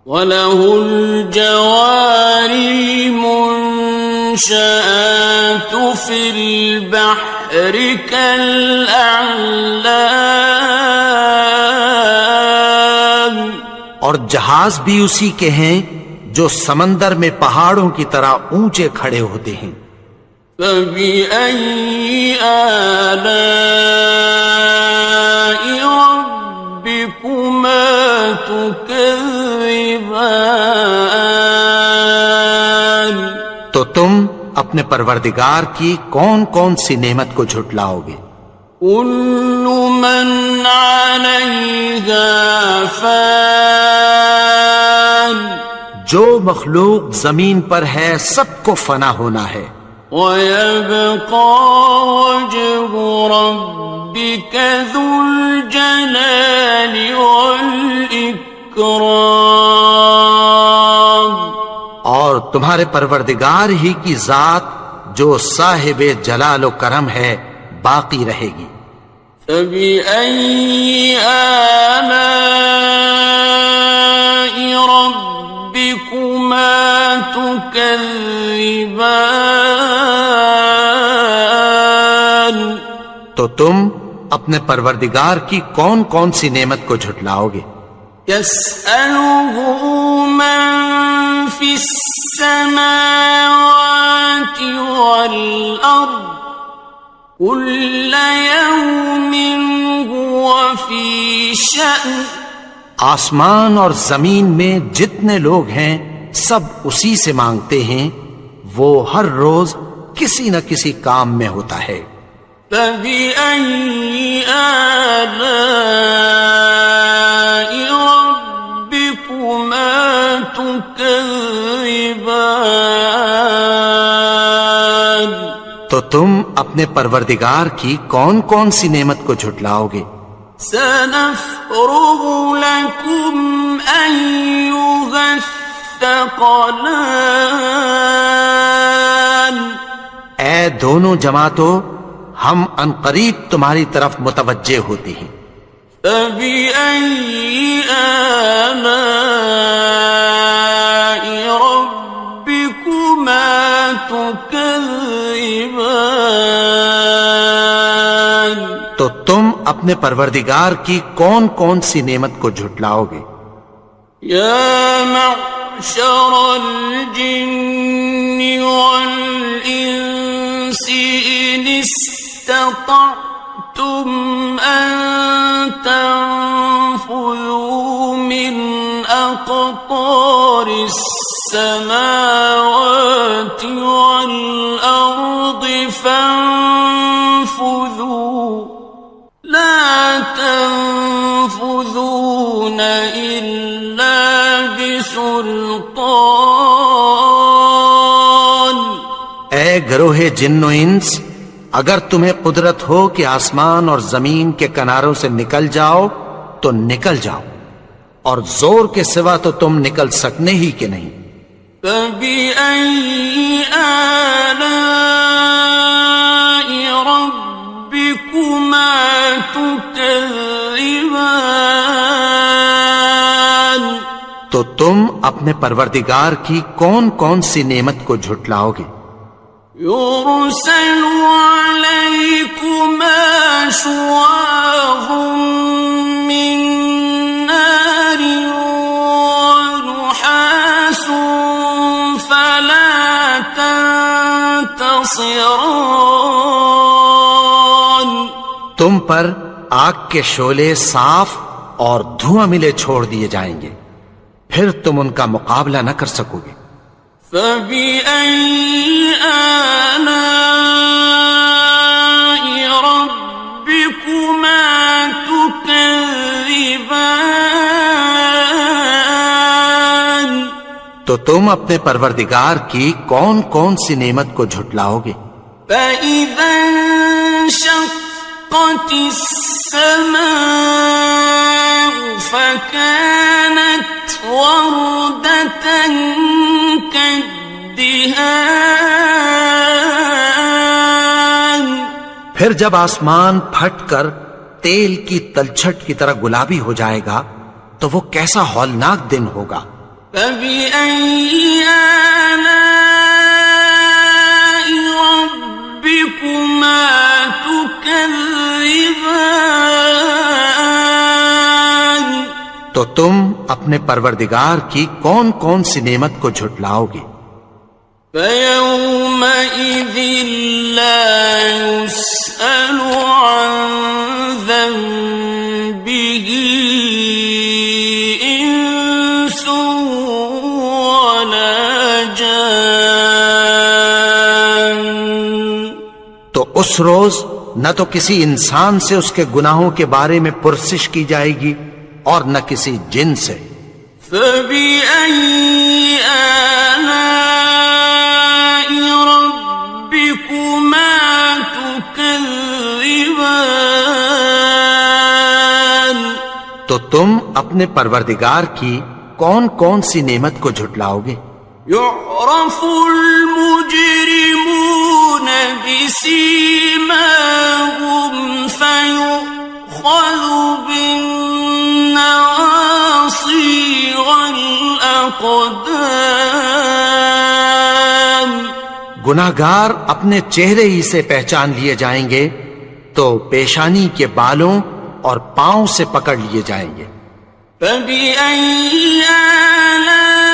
وَلَهُ الْجَوَارِ الْمُنشَآتُ فِي الْبَحْرِ كَالْأَعْلَامِ، اور جہاز بھی اسی کے ہیں جو سمندر میں پہاڑوں کی طرح اونچے کھڑے ہوتے ہیں۔ فَبِأَيِّ آلَاءِ رَبِّكُمَا تُكَذِّبَانِ؟ تو تم اپنے پروردگار کی کون کون سی نعمت کو جھٹلاؤ گے؟ كُلُّ مَنْ عَلَيْهَا فَانٍ، جو مخلوق زمین پر ہے سب کو فنا ہونا ہے، وَيَبْقَى وَجْهُ رَبِّكَ ذُو الْجَلَالِ وَالْإِكْرَامِ، اور تمہارے پروردگار ہی کی ذات جو صاحب جلال و کرم ہے باقی رہے گی۔ فَبِأَيِّ آلَاءِ رَبِّكُمَا تُكَذِّبَانِ؟ تو تم اپنے پروردگار کی کون کون سی نعمت کو جھٹلاؤ گے؟ يَسْأَلُهُ مَن فِي السَّمَاوَاتِ وَالْأَرْضِ كُلَّ يَوْمٍ هُوَ فِي شَأْنٍ، آسمان اور زمین میں جتنے لوگ ہیں سب اسی سے مانگتے ہیں، وہ ہر روز کسی نہ کسی کام میں ہوتا ہے۔ فَبِأَيِّ آلَاءِ رَبِّكُمَا تُكَذِّبَانِ؟ تو تم اپنے پروردگار کی کون کون سی نعمت کو جھٹلاؤ گے؟ سَنَفْرُغُ لَكُمْ أَيُّهَ الثَّقَلَانِ، اے دونوں جماعتوں، ہم عنقریب تمہاری طرف متوجہ ہوتے ہیں۔ فَبِأَيِّ آلَاءِ رَبِّكُمَا تُكَذِّبَانِ؟ تو تم اپنے پروردگار کی کون کون سی نعمت کو جھٹلاؤ گے؟ يَا مَعْشَرَ الْجِنِّ وَالْإِنسِ إِنِ اسْتَطَعْتُمْ أَن تَنفُذُوا مِنْ أَقْطَارِ السَّمَاوَاتِ وَالْأَرْضِ فَانفُذُوا لَا تَنفُذُونَ إِلَّا بِسُلْطَانٍ۔ اے گروہ جن و انس، اگر تمہیں قدرت ہو کہ آسمان اور زمین کے کناروں سے نکل جاؤ تو نکل جاؤ، اور زور کے سوا تو تم نکل سکنے ہی کہ نہیں۔ فَبِأَيِّ آلَاءِ رَبِّكُمَا تُكَذِّبَانِ، تو تم اپنے پروردگار کی کون کون سی نعمت کو جھٹلاؤ گے؟ يُرْسَلُ عَلَيْكُمَا شُوَاظٌ مِّن نَّارٍ وَنُحَاسٌ فَلَا تَنتَصِرَانِ، تم پر آگ کے شعلے صاف اور دھواں ملے چھوڑ دیے جائیں گے، پھر تم ان کا مقابلہ نہ کر سکو گے۔ فَبِأَيِّ آلَاءِ رَبِّكُمَا تُكَذِّبَانِ، تو تم اپنے پروردگار کی کون کون سی نعمت کو جھٹلاؤ گے؟ فَإِذَا انشَقَّتِ السَّمَاءُ فَكَانَتْ وَرْدَةً كَالدِّهَانِ، پھر جب آسمان پھٹ کر تیل کی تلچھٹ کی طرح گلابی ہو جائے گا تو وہ کیسا ہولناک دن ہوگا۔ فَبِأَيِّ آلَاءِ رَبِّكُمَا تُكَذِّبَانِ، تو تم اپنے پروردگار کی کون کون سی نعمت کو جھٹلاؤ گے؟ فَيَوْمَئِذٍ لَا يُسْأَلُ عَن ذَنبِهِ إِنسٌ وَلَا جَانٌّ، تو اس روز نہ تو کسی انسان سے اس کے گناہوں کے بارے میں پرسش کی جائے گی اور نہ کسی جن سے۔ فَبِأَيِّ آلَاءِ رَبِّكُمَا تُكَذِّبَانِ، تو تم اپنے پروردگار کی کون کون سی نعمت کو جھٹلاؤ گے؟ يُعْرَفُ الْمُجْرِمُونَ بِسِيمَاهُمْ فَيُؤْخَذُ بِالنَّوَاصِي وَالْأَقْدَامِ، گناہگار اپنے چہرے ہی سے پہچان لیے جائیں گے تو پیشانی کے بالوں اور پاؤں سے پکڑ لیے جائیں گے۔ فَبِأَيِّ آلَاءِ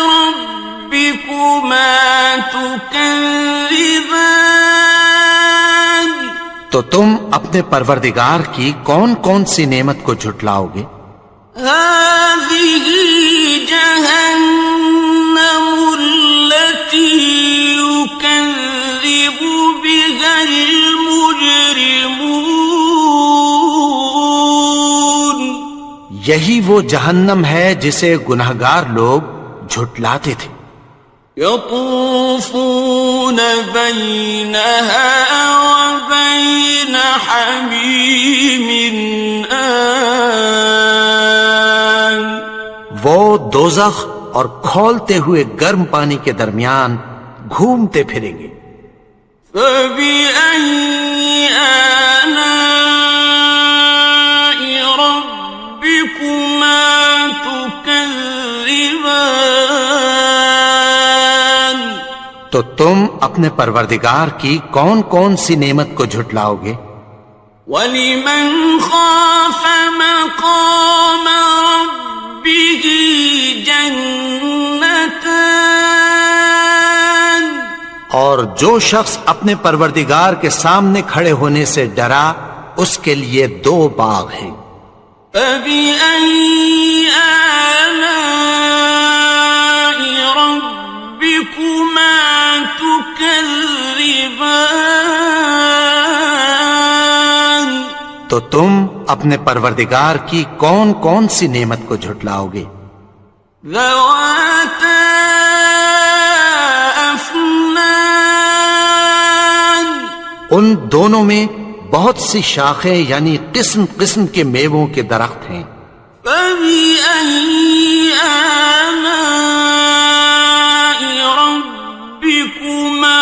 رَبِّكُمَا تُكَذِّبَانِ، تو تم اپنے پروردگار کی کون کون سی نعمت کو جھٹلاؤ گے؟ هَٰذِهِ جَهَنَّمُ الَّتِي يُكَذِّبُ بِهَا الْمُجْرِمُونَ، یہی وہ جہنم ہے جسے گناہگار لوگ جھٹلاتے تھے۔ يَطُوفُونَ بَيْنَهَا وَبَيْنَ حَمِيمٍ آنٍ، وہ دوزخ اور کھولتے ہوئے گرم پانی کے درمیان گھومتے پھریں گے۔ فَبِأَيِّ آلَاءِ رَبِّكُمَا تُكَذِّبَانِ، تو تم اپنے پروردگار کی کون کون سی نعمت کو جھٹلاؤ گے؟ وَلِمَنْ خَافَ مَقَامَ رَبِّهِ جَنَّتَانِ، اور جو شخص اپنے پروردگار کے سامنے کھڑے ہونے سے ڈرا اس کے لیے 2 باغ ہیں۔ فَبِأَيِّ آلَاءِ رَبِّكُمَا تُكَذِّبَانِ، تو تم اپنے پروردگار کی کون کون سی نعمت کو جھٹلاؤ گے؟ ذَوَاتَا أَفْنَانٍ أكنان ان دونوں میں بہت سی شاخیں یعنی قسم قسم کے میووں کے درخت ہیں. فبأي آلاء ربكما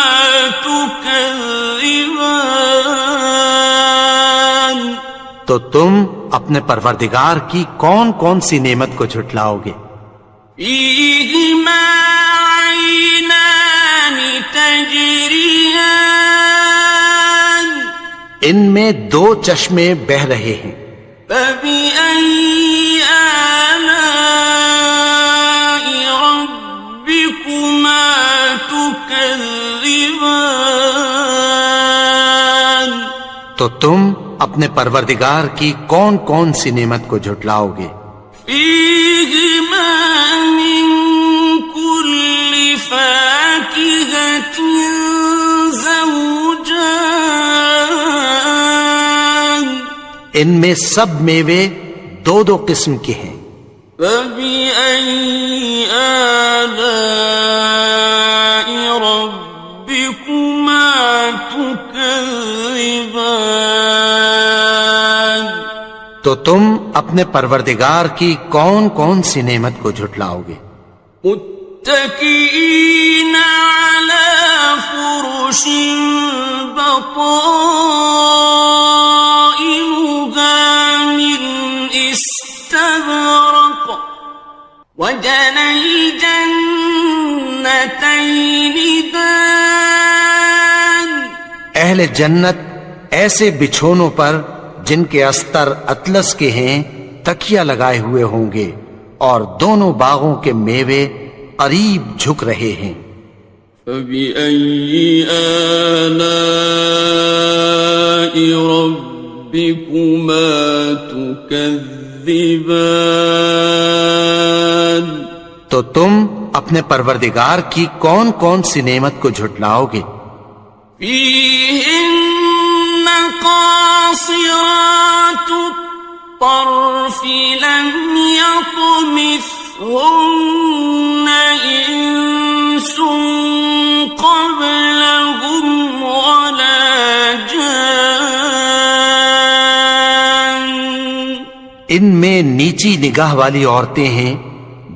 تكذبان تو تم اپنے پروردگار کی کون کون سی نعمت کو جھٹلاؤ گے؟ فيهما عينان تجريان ان میں دو چشمے بہ رہے ہیں. فبأي آلاء ربكما تكذبان تو تم اپنے پروردگار کی کون کون سی نعمت کو جھٹلاؤ گے؟ فيهما من كل فاكهة زوجان ان میں سب میوے دو دو قسم کے ہیں. فبأي آلاء ربكما تكذبان تو تم اپنے پروردگار کی کون کون سی نعمت کو جھٹلاؤ گے؟ متكئين على فرش بطائنها من استبرق وجنى الجنتين دان اہل جنت ایسے بچھونوں پر جن کے استر اطلس کے ہیں تکیہ لگائے ہوئے ہوں گے اور دونوں باغوں کے میوے قریب جھک رہے ہیں. فبأي آلاء ربكما تكذبان تو تم اپنے پروردگار کی کون کون سی نعمت کو جھٹلاؤ گے؟ فيهن قاصرات الطرف لم يطمثهن إنس قبلهم ولا جان ان میں نیچی نگاہ والی عورتیں ہیں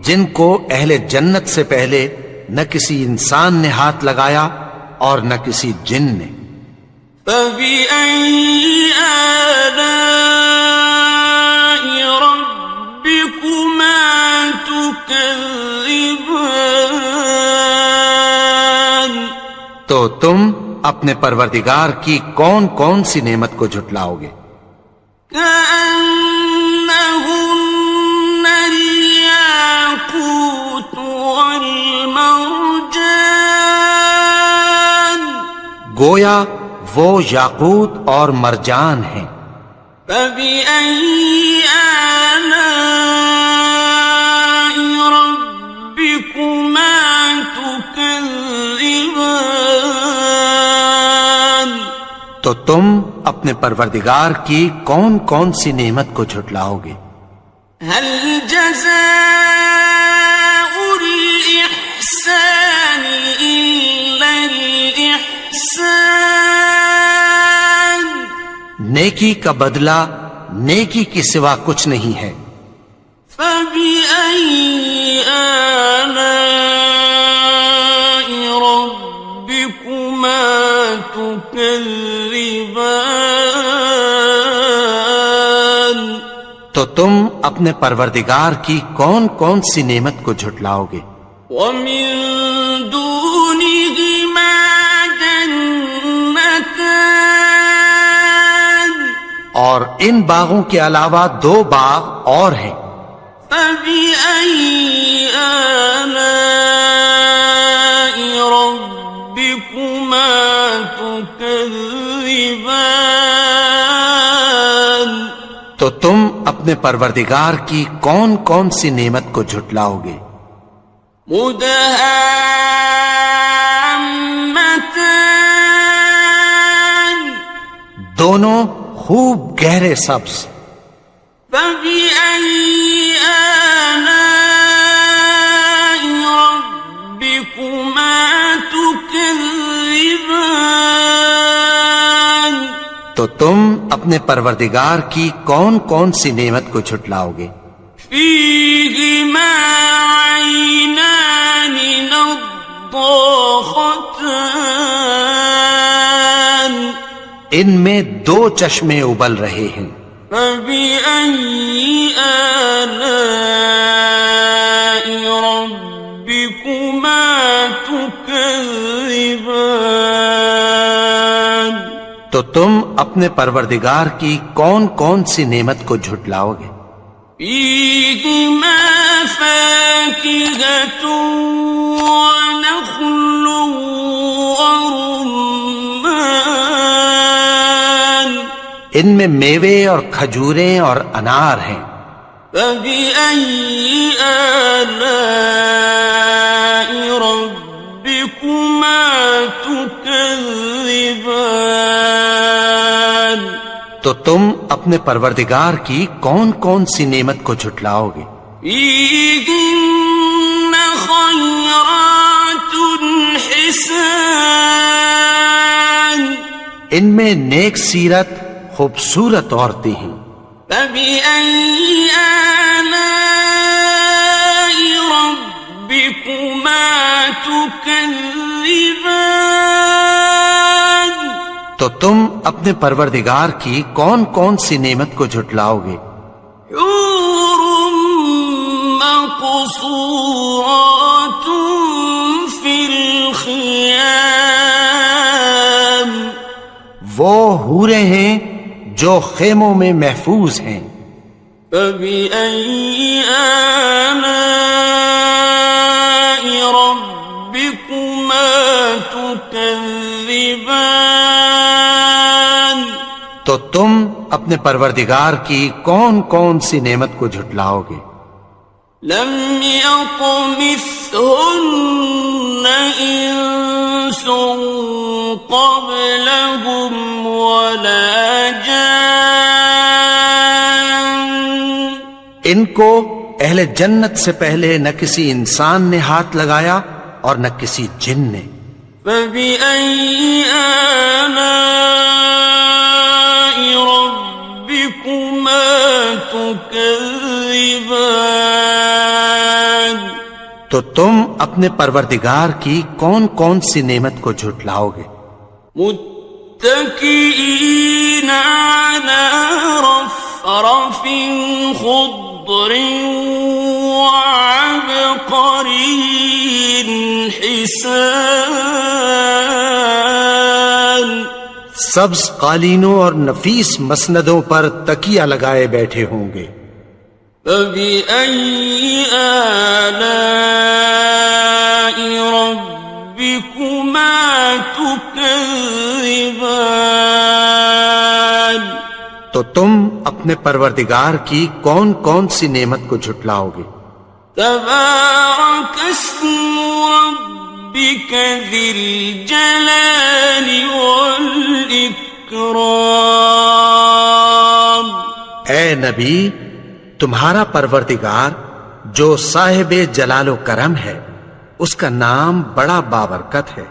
جن کو اہل جنت سے پہلے نہ کسی انسان نے ہاتھ لگایا اور نہ کسی جن نے. فبأي آلاء ربكما تكذبان تو تم اپنے پروردگار کی کون کون سی نعمت کو جھٹلاؤ گے؟ كأنهن الياقوت والمرجان گویا وہ یاقوت اور مرجان ہیں. فبأي آلاء ربكما تكذبان تو تم اپنے پروردگار کی کون کون سی نعمت کو جھٹلاؤ گے؟ هل جزاء الإحسان إلا الإحسان نیکی کا بدلہ نیکی کے سوا کچھ نہیں ہے. فبأي آلاء ربكما تكذبان تو تم اپنے پروردگار کی کون کون سی نعمت کو جھٹلاؤ گے؟ ومن دونهما جنتان اور ان باغوں کے علاوہ دو باغ اور ہیں. فبأي آلاء ربكما تكذبان تو تم اپنے پروردگار کی کون کون سی نعمت کو جھٹلاؤ گے؟ مدهامتان دونوں خوب گہرے سبز. فبأي آلاء ربكما تكذبان تو تم اپنے پروردگار کی کون کون سی نعمت کو جھٹلاؤ گے؟ فيهما عينان نضاختان ان میں دو چشمے ابل رہے ہیں، فبأي آلاء ربكما تكذبان تو تم اپنے پروردگار کی کون کون سی نعمت کو جھٹلاؤ گے؟ فيهما فاكهة ونخل ورمان ان میں میوے اور کھجوریں اور انار ہیں، فبأي آلاء ربكما تكذبان تو تم اپنے پروردگار کی کون کون سی نعمت کو جھٹلاؤ گے؟ فيهن خيرات حسان ان میں نیک سیرت خوبصورت عورتیں ہیں، فبأي آلاء ربكما تكذبان تو تم اپنے پروردگار کی کون کون سی نعمت کو جھٹلاؤ گے؟ حور مقصورات في الخيام وہ حوریں ہیں جو خیموں میں محفوظ ہیں، فبأي آلاء ربكما تكذبان تو تم اپنے پروردگار کی کون کون سی نعمت کو جھٹلاؤ گے؟ لم يطمثهن إنس قبلهم ولا جان ان کو اہل جنت سے پہلے نہ کسی انسان نے ہاتھ لگایا اور نہ کسی جن نے، فبأي آلاء ربكما تكذبان تو تم اپنے پروردگار کی کون کون سی نعمت کو جھٹلاؤ گے؟ متكئين على رفرف خضر وعبقري حسان سبز قالینوں اور نفیس مسندوں پر تکیہ لگائے بیٹھے ہوں گے، فبأي آلاء ربكما تكذبان تو تم اپنے پروردگار کی کون کون سی نعمت کو جھٹلاؤ گے؟ تبارك اسم ربك ذي الجلال والإكرام اے نبی، تمہارا پروردگار جو صاحب جلال و کرم ہے، اس کا نام بڑا بابرکت ہے۔